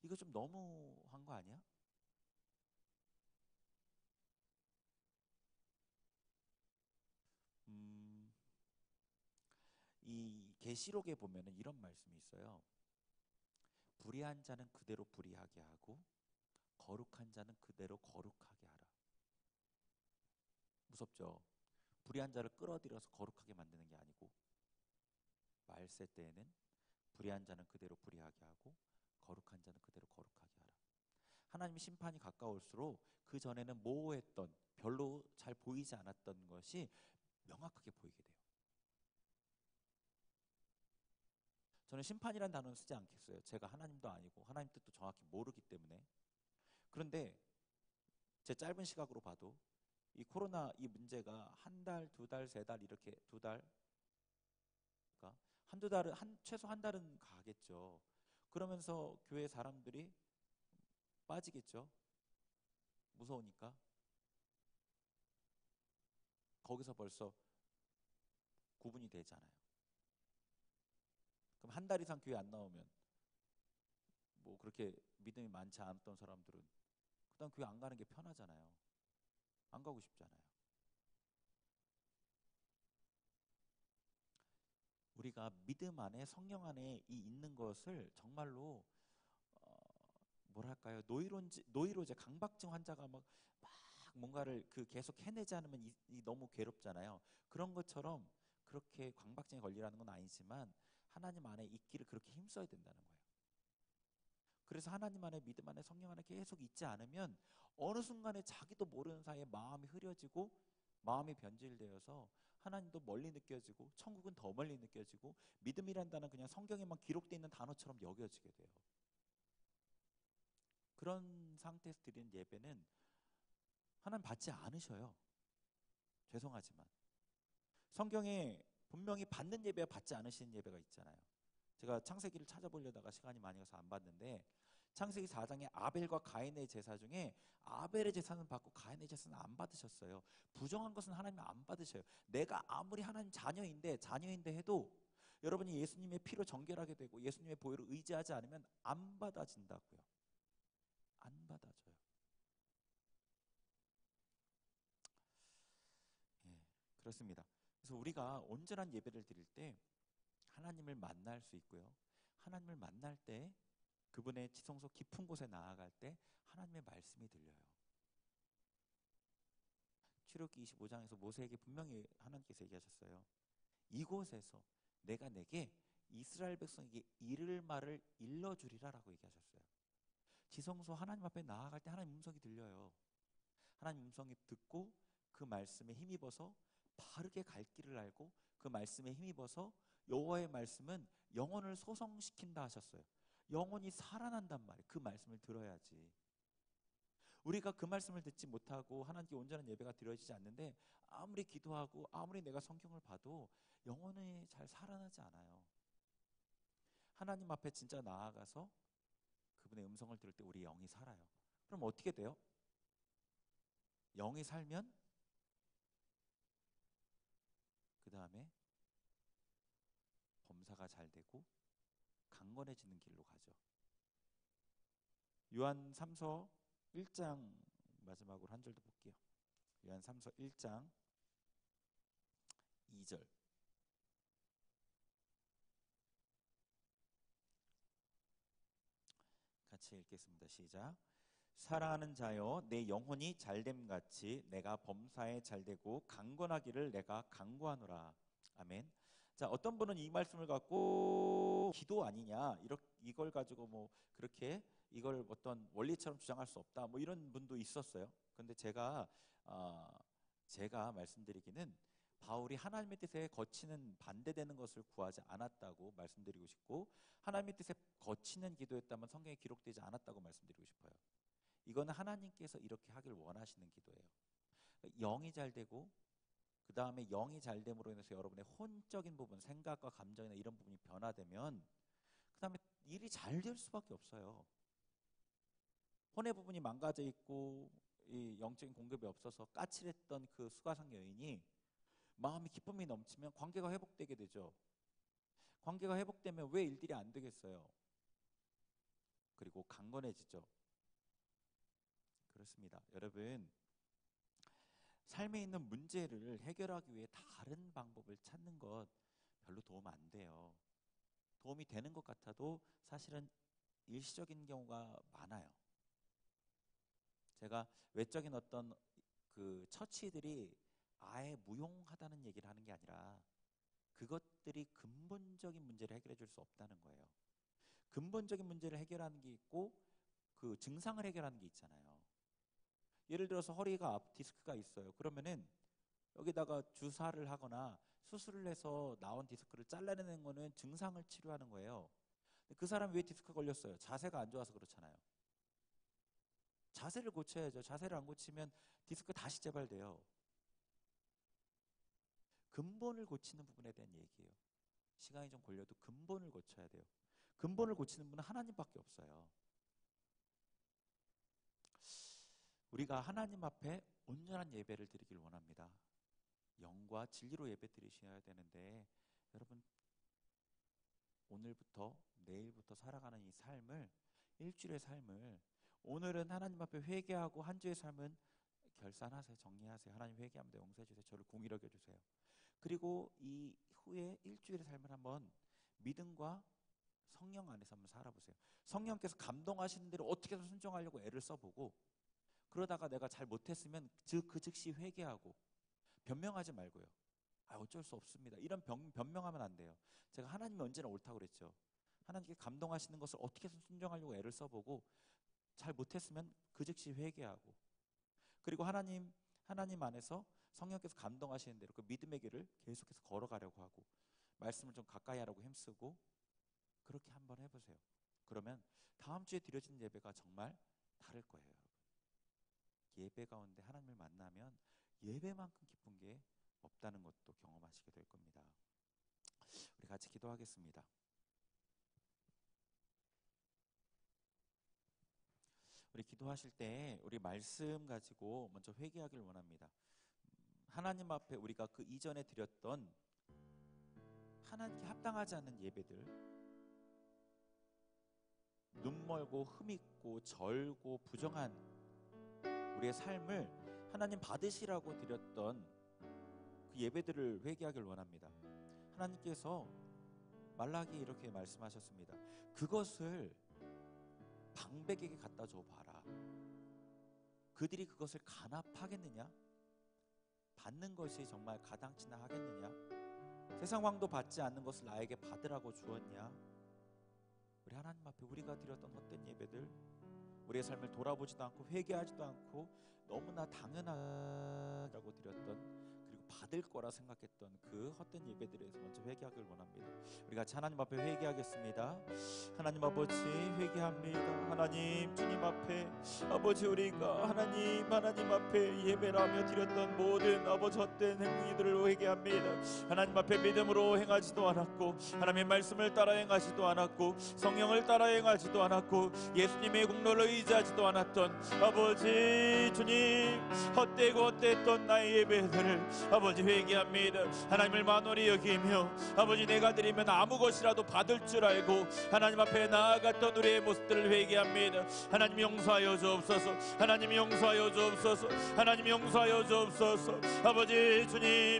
이거 좀 너무한 거 아니야? 이 계시록에 보면은 이런 말씀이 있어요. 불의한 자는 그대로 불의하게 하고 거룩한 자는 그대로 거룩하게 하라. 무섭죠? 불의한 자를 끌어들여서 거룩하게 만드는 게 아니고 말세 때에는 불의한 자는 그대로 불의하게 하고 거룩한 자는 그대로 거룩하게 하라. 하나님의 심판이 가까울수록 그 전에는 모호했던 별로 잘 보이지 않았던 것이 명확하게 보이게 돼요. 저는 심판이란 단어는 쓰지 않겠어요. 제가 하나님도 아니고 하나님 뜻도 정확히 모르기 때문에. 그런데 제 짧은 시각으로 봐도 이 코로나 이 문제가 한 달, 두 달, 세 달 이렇게 두 달, 그러니까 한두 달은 최소 한 달은 가겠죠. 그러면서 교회 사람들이 빠지겠죠. 무서우니까. 거기서 벌써 구분이 되잖아요. 그럼 한 달 이상 교회 안 나오면 뭐 그렇게 믿음이 많지 않았던 사람들은 그다음 교회 안 가는 게 편하잖아요. 안 가고 싶잖아요. 우리가 믿음 안에 성령 안에 이 있는 것을 정말로 뭐랄까요? 노이로제 강박증 환자가 막 뭔가를 계속 해내지 않으면 너무 괴롭잖아요. 그런 것처럼 그렇게 강박증에 걸리라는 건 아니지만 하나님 안에 있기를 그렇게 힘써야 된다는 거예요. 그래서 하나님 안에 믿음 안에 성령 안에 계속 있지 않으면 어느 순간에 자기도 모르는 사이에 마음이 흐려지고 마음이 변질되어서 하나님도 멀리 느껴지고 천국은 더 멀리 느껴지고 믿음이란 단어는 그냥 성경에만 기록되어 있는 단어처럼 여겨지게 돼요. 그런 상태에서 드리는 예배는 하나님 받지 않으셔요. 죄송하지만 성경에 분명히 받는 예배와 받지 않으시는 예배가 있잖아요. 제가 창세기를 찾아보려다가 시간이 많이 가서 안 봤는데 창세기 4장에 아벨과 가인의 제사 중에 아벨의 제사는 받고 가인의 제사는 안 받으셨어요. 부정한 것은 하나님 안 받으셔요. 내가 아무리 하나님 자녀인데 해도 여러분이 예수님의 피로 정결하게 되고 예수님의 보혈을 의지하지 않으면 안 받아진다고요. 안 받아져요. 예, 그렇습니다. 그래서 우리가 온전한 예배를 드릴 때 하나님을 만날 수 있고요. 하나님을 만날 때 그분의 지성소 깊은 곳에 나아갈 때 하나님의 말씀이 들려요. 출애굽기 25장에서 모세에게 분명히 하나님께서 얘기하셨어요. 이곳에서 내가 내게 이스라엘 백성에게 이를 말을 일러주리라라고 얘기하셨어요. 지성소 하나님 앞에 나아갈 때 하나님 음성이 들려요. 하나님 음성이 듣고 그 말씀에 힘입어서 바르게 갈 길을 알고 그 말씀에 힘입어서 여호와의 말씀은 영혼을 소성시킨다 하셨어요. 영혼이 살아난단 말이에요. 그 말씀을 들어야지. 우리가 그 말씀을 듣지 못하고 하나님께 온전한 예배가 드려지지 않는데 아무리 기도하고 아무리 내가 성경을 봐도 영혼이 잘 살아나지 않아요. 하나님 앞에 진짜 나아가서 그분의 음성을 들을 때 우리 영이 살아요. 그럼 어떻게 돼요? 영이 살면 그 다음에 범사가 잘 되고 강건해지는 길로 가죠. 요한 3서 1장 마지막으로 한 절도 볼게요. 요한 3서 1장 2절. 같이 읽겠습니다. 시작. 사랑하는 자여, 내 영혼이 잘됨 같이 내가 범사에 잘되고 강건하기를 내가 간구하노라. 아멘. 자, 어떤 분은 이 말씀을 갖고 기도 아니냐, 이걸 가지고 뭐 그렇게 이걸 어떤 원리처럼 주장할 수 없다, 뭐 이런 분도 있었어요. 근데 제가 말씀드리기는 바울이 하나님의 뜻에 거치는 반대되는 것을 구하지 않았다고 말씀드리고 싶고, 하나님의 뜻에 거치는 기도였다면 성경에 기록되지 않았다고 말씀드리고 싶어요. 이거는 하나님께서 이렇게 하길 원하시는 기도예요. 영이 잘 되고 그 다음에 영이 잘 됨으로 인해서 여러분의 혼적인 부분, 생각과 감정이나 이런 부분이 변화되면 그 다음에 일이 잘 될 수밖에 없어요. 혼의 부분이 망가져 있고 이 영적인 공급이 없어서 까칠했던 그 수가성 여인이 마음이 기쁨이 넘치면 관계가 회복되게 되죠. 관계가 회복되면 왜 일들이 안 되겠어요? 그리고 강건해지죠. 그렇습니다. 여러분, 삶에 있는 문제를 해결하기 위해 다른 방법을 찾는 것 별로 도움 안 돼요. 도움이 되는 것 같아도 사실은 일시적인 경우가 많아요. 제가 외적인 어떤 그 처치들이 아예 무용하다는 얘기를 하는 게 아니라 그것들이 근본적인 문제를 해결해 줄 수 없다는 거예요. 근본적인 문제를 해결하는 게 있고 그 증상을 해결하는 게 있잖아요. 예를 들어서 허리가 디스크가 있어요. 그러면은 여기다가 주사를 하거나 수술을 해서 나온 디스크를 잘라내는 거는 증상을 치료하는 거예요. 그 사람이 왜 디스크 걸렸어요? 자세가 안 좋아서 그렇잖아요. 자세를 고쳐야죠. 자세를 안 고치면 디스크 다시 재발돼요. 근본을 고치는 부분에 대한 얘기예요. 시간이 좀 걸려도 근본을 고쳐야 돼요. 근본을 고치는 분은 하나님밖에 없어요. 우리가 하나님 앞에 온전한 예배를 드리길 원합니다. 영과 진리로 예배 드리셔야 되는데 여러분, 오늘부터 내일부터 살아가는 이 삶을, 일주일의 삶을, 오늘은 하나님 앞에 회개하고 한 주의 삶은 결산하세요. 정리하세요. 하나님, 회개합니다. 용서해 주세요. 저를 긍휼히 여겨 주세요. 그리고 이 후에 일주일의 삶을 한번 믿음과 성령 안에서 한번 살아보세요. 성령께서 감동하시는 대로 어떻게 해서 순종하려고 애를 써보고, 그러다가 내가 잘 못했으면 그 즉시 회개하고 변명하지 말고요. 어쩔 수 없습니다. 이런 변명하면 안 돼요. 제가 하나님이 언제나 옳다고 그랬죠. 하나님께 감동하시는 것을 어떻게 해서 순종하려고 애를 써보고 잘 못했으면 그 즉시 회개하고, 그리고 하나님 안에서 성령께서 감동하시는 대로 그 믿음의 길을 계속해서 걸어가려고 하고 말씀을 좀 가까이 하려고 힘쓰고 그렇게 한번 해보세요. 그러면 다음 주에 드려지는 예배가 정말 다를 거예요. 예배 가운데 하나님을 만나면 예배만큼 기쁜 게 없다는 것도 경험하시게 될 겁니다. 우리 같이 기도하겠습니다. 우리 기도하실 때 우리 말씀 가지고 먼저 회개하길 원합니다. 하나님 앞에 우리가 그 이전에 드렸던 하나님께 합당하지 않는 예배들, 눈멀고 흠있고 절고 부정한 우리의 삶을 하나님 받으시라고 드렸던 그 예배들을 회개하길 원합니다. 하나님께서 말라기에 이렇게 말씀하셨습니다. 그것을 방백에게 갖다 줘 봐라. 그들이 그것을 간합하겠느냐? 받는 것이 정말 가당치나 하겠느냐? 세상 왕도 받지 않는 것을 나에게 받으라고 주었냐? 우리 하나님 앞에 우리가 드렸던 헛된 예배들, 우리의 삶을 돌아보지도 않고 회개하지도 않고 너무나 당연하다고 드렸던, 그리고 받을 거라 생각했던 그 헛된 예배들에서 먼저 회개하길 원합니다. 우리 같이 하나님 앞에 회개하겠습니다. 하나님 아버지 회개합니다. 하나님 주님 앞에 아버지 우리가 하나님 앞에 예배라며 드렸던 모든 아버지 헛된 행위들을 회개합니다. 하나님 앞에 믿음으로 행하지도 않았고 하나님의 말씀을 따라 행하지도 않았고 성령을 따라 행하지도 않았고 예수님의 공로를 의지하지도 않았던 아버지 주님 헛되고 헛됐던 나의 예배들을 아버지 회개합니다. 하나님을 만월히 여기며 아버지 내가 드리면 아무 것이라도 받을 줄 알고 하나님 앞에 나아갔던 우리의 모습들을 회개합니다. 하나님 용서하여 주옵소서. 하나님 용서하여 주옵소서. 하나님 용서하여 주옵소서. 아버지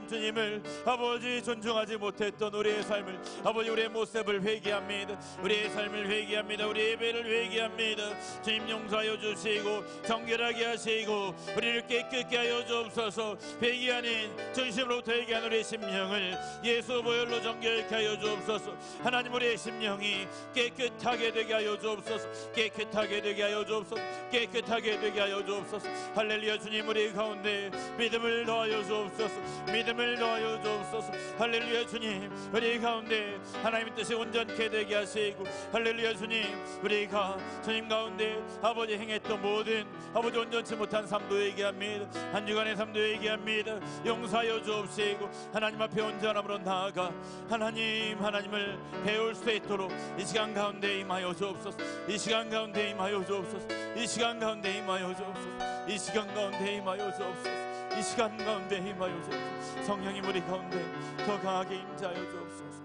주님을 아버지 존중하지 못했던 우리의 삶을 아버지 우리의 모습을 회개합니다. 우리의 삶을 회개합니다. 우리의 예배를 회개합니다. 주님 용서하여 주시고 정결하게 하시고 우리를 깨끗게 하여 주옵소서. 회개하는 중심으로부터 회개한 우리의 심령을 예수 보혈로 정결케 하여 주옵소서. 하나님 우리의 심령이 깨끗하게 되게 하여 주옵소서. 깨끗하게 되게 하여 주옵소서. 깨끗하게 되게 하여 주옵소서. 할렐루야. 주님 우리 가운데 믿음을 더하여 주옵소서. 믿음을 더하여 주옵소서. 할렐루야. 주님 우리 가운데 하나님의 뜻이 온전케 되게 하시고 할렐루야. 주님 우리가 주님 가운데 아버지 행했던 모든 아버지 온전치 못한 삶도 얘기합니다. 한 주간의 삶도 얘기합니다. 용서하여 주옵시고 하나님 앞에 온전함으로 나아가 하나님을 배울 수 있도록 이 시간 가운데 임하여 주옵소서. 이 시간 가운데 임하여 주옵소서. 이 시간 가운데 임하여 주옵소서. 이 시간 가운데 임하여 주옵소서. 이 시간 가운데 임하여 주옵소서. 성령님 우리 가운데 더 강하게 임자하여 주옵소서.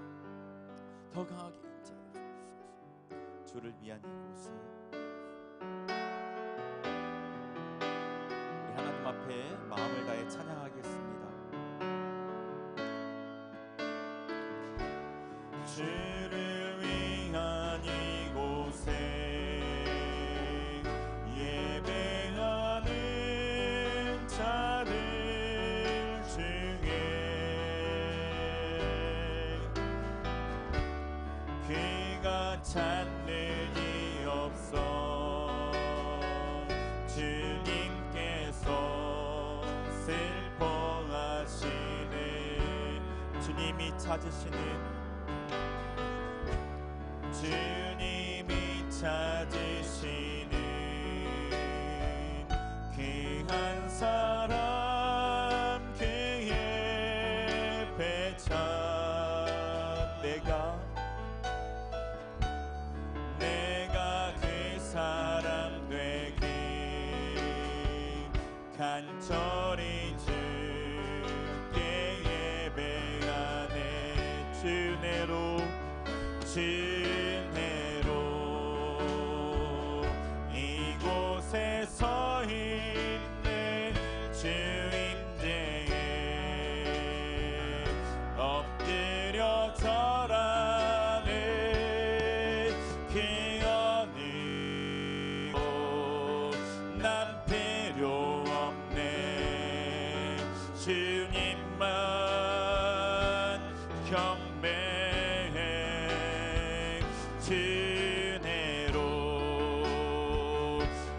더 강하게 임자하여 주옵소서. 주를 위한 이곳에 우리 하나님 앞에 마음을 다해 찬양하겠습니다. 주를 위한 이곳에 예배하는 자들 중에 그가 찾는 이 없어 주님께서 슬퍼하시네. 주님이 찾으시는 주님이 찾으시는 그 한 사람 그의 배차 내가 그 사람 되기 간절히 주께 예배하네. 주내로 이곳에 서 있네. 주 임재에 엎드려 절하네. 그 어느 난 필요 없네. 주님만 경배해. 주내로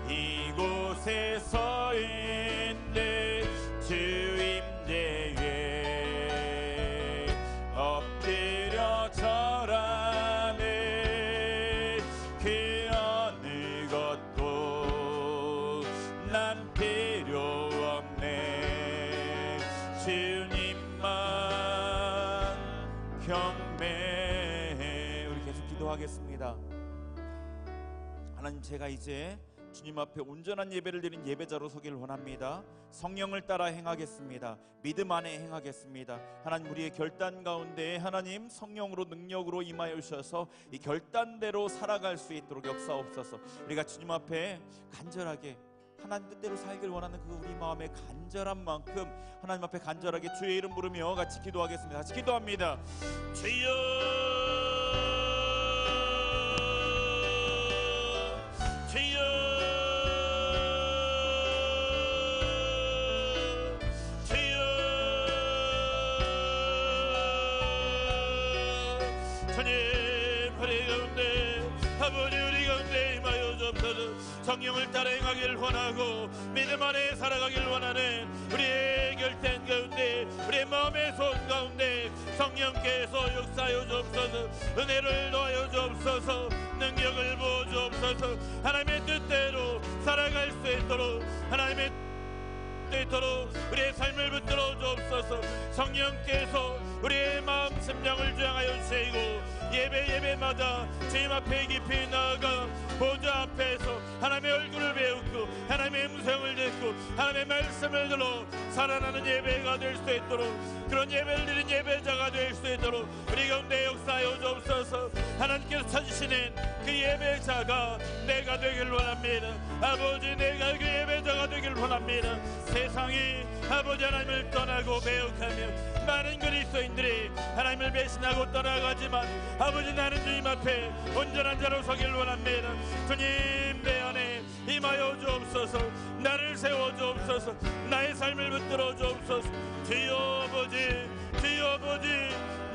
이곳에 서 있네. 주 임재에 엎드려 절하네. 그 어느 것도 난 필요 없네. 주님만 경배해. 우리 계속 기도하겠습니다. 하나님 제가 이제 주님 앞에 온전한 예배를 드린 예배자로 서기를 원합니다. 성령을 따라 행하겠습니다. 믿음 안에 행하겠습니다. 하나님 우리의 결단 가운데 하나님 성령으로 능력으로 임하여 주셔서 이 결단대로 살아갈 수 있도록 역사옵소서. 우리가 주님 앞에 간절하게 하나님 뜻대로 살길 원하는 그 우리 마음의 간절한 만큼 하나님 앞에 간절하게 주의 이름 부르며 같이 기도하겠습니다. 같이 기도합니다. 주여 주여 주여 주님 우리 가운데 아버지 우리 가운데 임하여 주옵소서. 성령을 따라 행하기를 원하고 믿음 안에 살아가기를 원하는 우리의 결단 가운데, 우리의 마음의 손 가운데 성령께서 역사하여 주옵소서. 은혜를 더하여 주옵소서. 능력을 부어 주옵소서. 하나님의 뜻대로 살아갈 수 있도록, 하나님의 있도록 우리의 삶을 붙들어 주옵소서. 성령께서 우리의 마음 심령을 주장하여 주시고 예배마다 주님 앞에 깊이 나아가 보좌 앞에서 하나님의 얼굴을 배우고 하나님의 음성을 듣고 하나님의 말씀을 들어 살아나는 예배가 될 수 있도록, 그런 예배를 드리는 예배자가 될 수 있도록 우리 가운데 역사하여 주옵소서. 하나님께서 찾으시는 그 예배자가 내가 되길 원합니다. 아버지, 내가 그 예배자가 되길 원합니다. 세상이 아버지 하나님을 떠나고 매혹하며 많은 그리스도인들이 하나님을 배신하고 떠나가지만 아버지, 나는 주님 앞에 온전한 자로 서길 원합니다. 주님, 내 안에 임하여 주옵소서. 나를 세워 주옵소서. 나의 삶을 붙들어 주옵소서. 주여 아버지, 주여 아버지,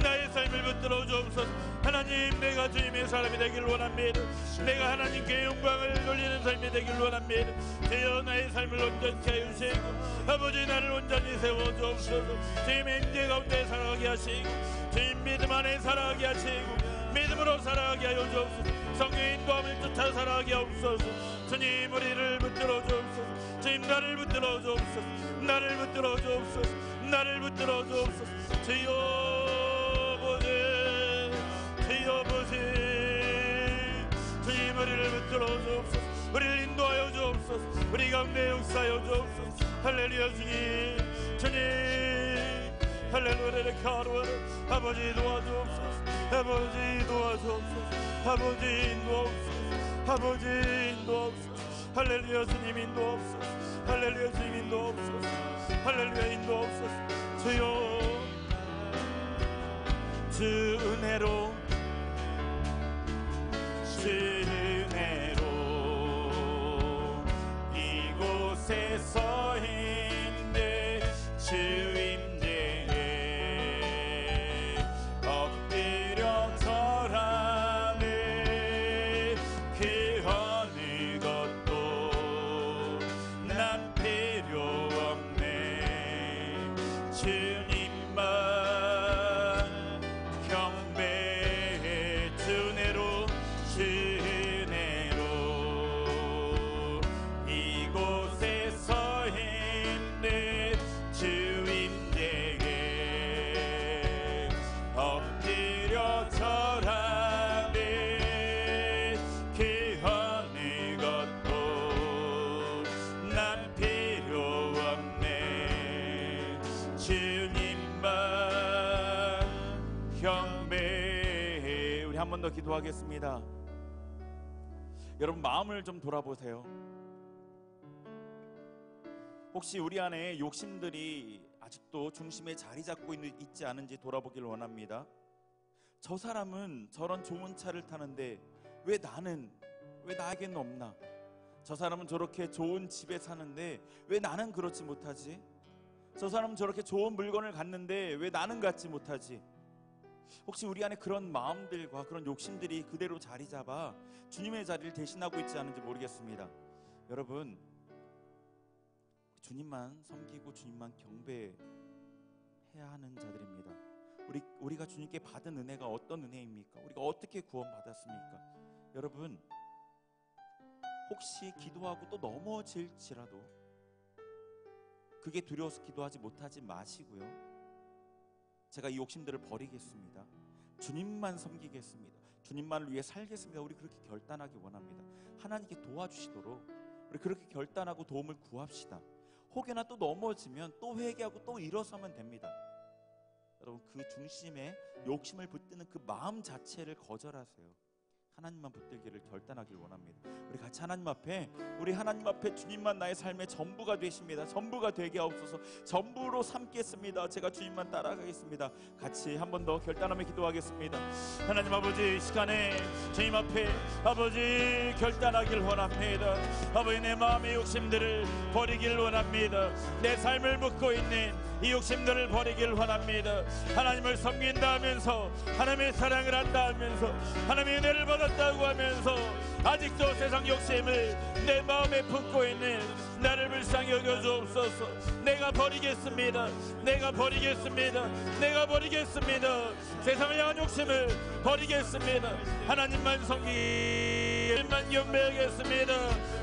나의 삶을 붙들어 주옵소서. 하나님, 내가 주님의 사람이 되길 원합니다. 내가 하나님께 영광을 돌리는 삶이 되길 원합니다. 주여, 나의 삶을 온전케 하여 주시고 아버지, 나를 온전히 세워 주옵소서. 주님의 임재 가운데 살아가게 하시고 주님 믿음 안에 살아가게 하시고 믿음으로 살아가게 하여 주옵소서. 성령의 인도함을 쫓아 살아가게 하옵소서. 주님, 우리를 붙들어 주옵소서. 주님, 나를 붙들어 주옵소서. 나를 붙들어 주옵소서. 나를 붙들어 주옵소서. 주여 아버지, 주여 아버지, 주님, 우리를 붙들어 주옵소서. 우리를 인도하여 주옵소서. 우리 가운데 역사하여 주옵소서. 할렐루야. 주님, 주님, 할렐루야. 가루아라. 아버지, 도와주옵소서. 아버지, 도와주옵소서. 아버지, 인도하옵소서. 아버지, 인도하옵소서. 할렐루야. 주님, 인도하옵소서. 할렐루야. 주님, 인도하옵소서. 할렐루야. 인도하옵소서. 주여, 주 은혜로, 주 은혜로 이곳에 서 있네. 주 임재에 엎드려 절하네. 그 어느 것도 난 필요 없네. 주님만 경배해. 주 은혜로, 주 은혜로 이곳에 서 있네. 주 임재에 엎드려 절하네. 그 어느 것도 난 필요 없네. 주님만 경배해. 우리 한 번 더 기도하겠습니다. 여러분, 마음을 좀 돌아보세요. 혹시 우리 안에 욕심들이 아직도 중심에 자리 잡고 있지 않은지 돌아보길 원합니다. 저 사람은 저런 좋은 차를 타는데 왜 나에게는 없나? 저 사람은 저렇게 좋은 집에 사는데 왜 나는 그렇지 못하지? 저 사람은 저렇게 좋은 물건을 갖는데 왜 나는 갖지 못하지? 혹시 우리 안에 그런 마음들과 그런 욕심들이 그대로 자리 잡아 주님의 자리를 대신하고 있지 않은지 모르겠습니다. 여러분, 주님만 섬기고 주님만 경배해야 하는 자들입니다. 우리가 주님께 받은 은혜가 어떤 은혜입니까? 우리가 어떻게 구원받았습니까? 여러분, 혹시 기도하고 또 넘어질지라도 그게 두려워서 기도하지 못하지 마시고요. 제가 이 욕심들을 버리겠습니다. 주님만 섬기겠습니다. 주님만을 위해 살겠습니다. 우리 그렇게 결단하기 원합니다. 하나님께 도와주시도록 우리 그렇게 결단하고 도움을 구합시다. 혹여나 또 넘어지면 또 회개하고 또 일어서면 됩니다. 여러분, 그 중심에 욕심을 붙드는 그 마음 자체를 거절하세요. 하나님만 붙들기를 결단하길 원합니다. 우리 같이 하나님 앞에, 우리 하나님 앞에 주님만 나의 삶의 전부가 되십니다. 전부가 되게 하옵소서. 전부로 삼겠습니다. 제가 주님만 따라가겠습니다. 같이 한 번 더 결단하며 기도하겠습니다. 하나님 아버지, 이 시간에 주님 앞에 아버지 결단하길 원합니다. 아버지, 내 마음의 욕심들을 버리길 원합니다. 내 삶을 묻고 있는 이 욕심들을 버리길 원합니다. 하나님을 섬긴다 하면서, 하나님의 사랑을 한다 하면서, 하나님의 은혜를 받았다고 하면서 아직도 세상 욕심을 내 마음에 품고 있는 나를 불쌍히 여겨 주옵소서. 내가 버리겠습니다. 내가 버리겠습니다. 내가 버리겠습니다. 세상을 향한 욕심을 버리겠습니다. 하나님만 섬기기, 주님만 경배하겠습니다.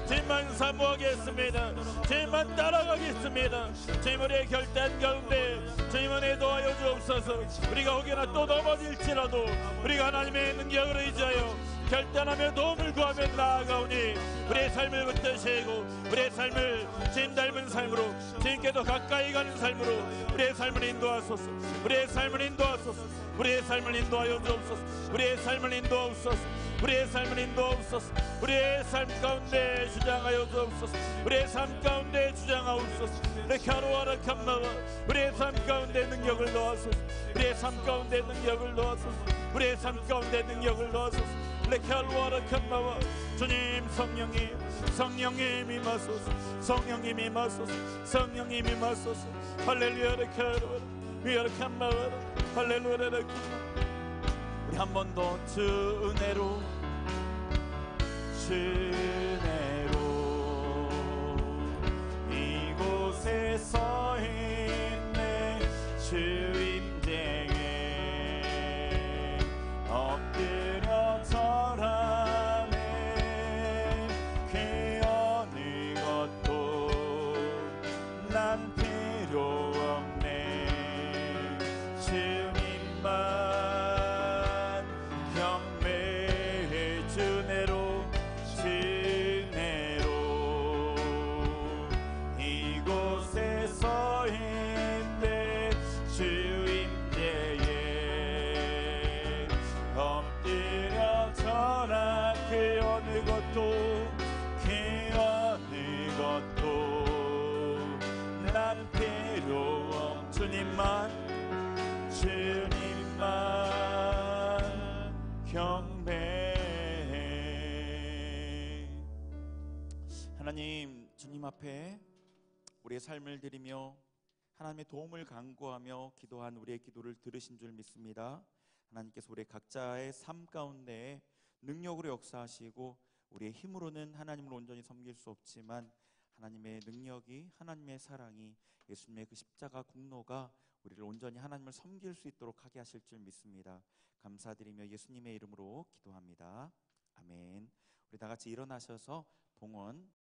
주님만 사모하겠습니다. 주님만 따라가겠습니다. 주님 우리의 결단 가운데 주님 은혜 도와여 주옵소서. 우리가 혹여나 또 넘어질지라도 우리가 하나님의 능력을 의지하여 결단하며 도움을 구하며 나아가오니 우리의 삶을 붙드시고 우리의 삶을 주님 닮은 삶으로, 주님께도 가까이 가는 삶으로 우리의 삶을 인도하소서. 우리의 삶을 인도하소서. 우리의 삶을 인도하여 주옵소서. 우리의 삶을 인도하옵소서. 우리의 삶을 인도하옵소서. 우리의 삶 가운데 주장하여 주옵소서. 우리의 삶 가운데 주장하옵소서. 레카로아라 캄마와 우리의 삶 가운데 능력을 넣어소서. 우리의 삶 가운데 능력을 넣어소서. 우리의 삶 가운데 능력을 넣어소서. 레카로아라 캄마와 주님 성령님, 성령님 임하소서. 성령님 임하소서. 성령님 임하소서. 할렐루야 레카로아라 위아라 캄마와 할렐루야 레카로아라. 우리 한 번 더 주 은혜로, 주 은혜로 이곳에 서 있네. 주 임재에 엎드려 절하네. 그 어느 것도 난 필요 없네. 주님만 주님만 경배해. 하나님, 주님 앞에 우리의 삶을 드리며 하나님의 도움을 간구하며 기도한 우리의 기도를 들으신 줄 믿습니다. 하나님께서 우리 각자의 삶 가운데 능력으로 역사하시고 우리의 힘으로는 하나님을 온전히 섬길 수 없지만 하나님의 능력이, 하나님의 사랑이, 예수님의 그 십자가 공로가 우리를 온전히 하나님을 섬길 수 있도록 하게 하실 줄 믿습니다. 감사드리며 예수님의 이름으로 기도합니다. 아멘. 우리 다 같이 일어나셔서 봉헌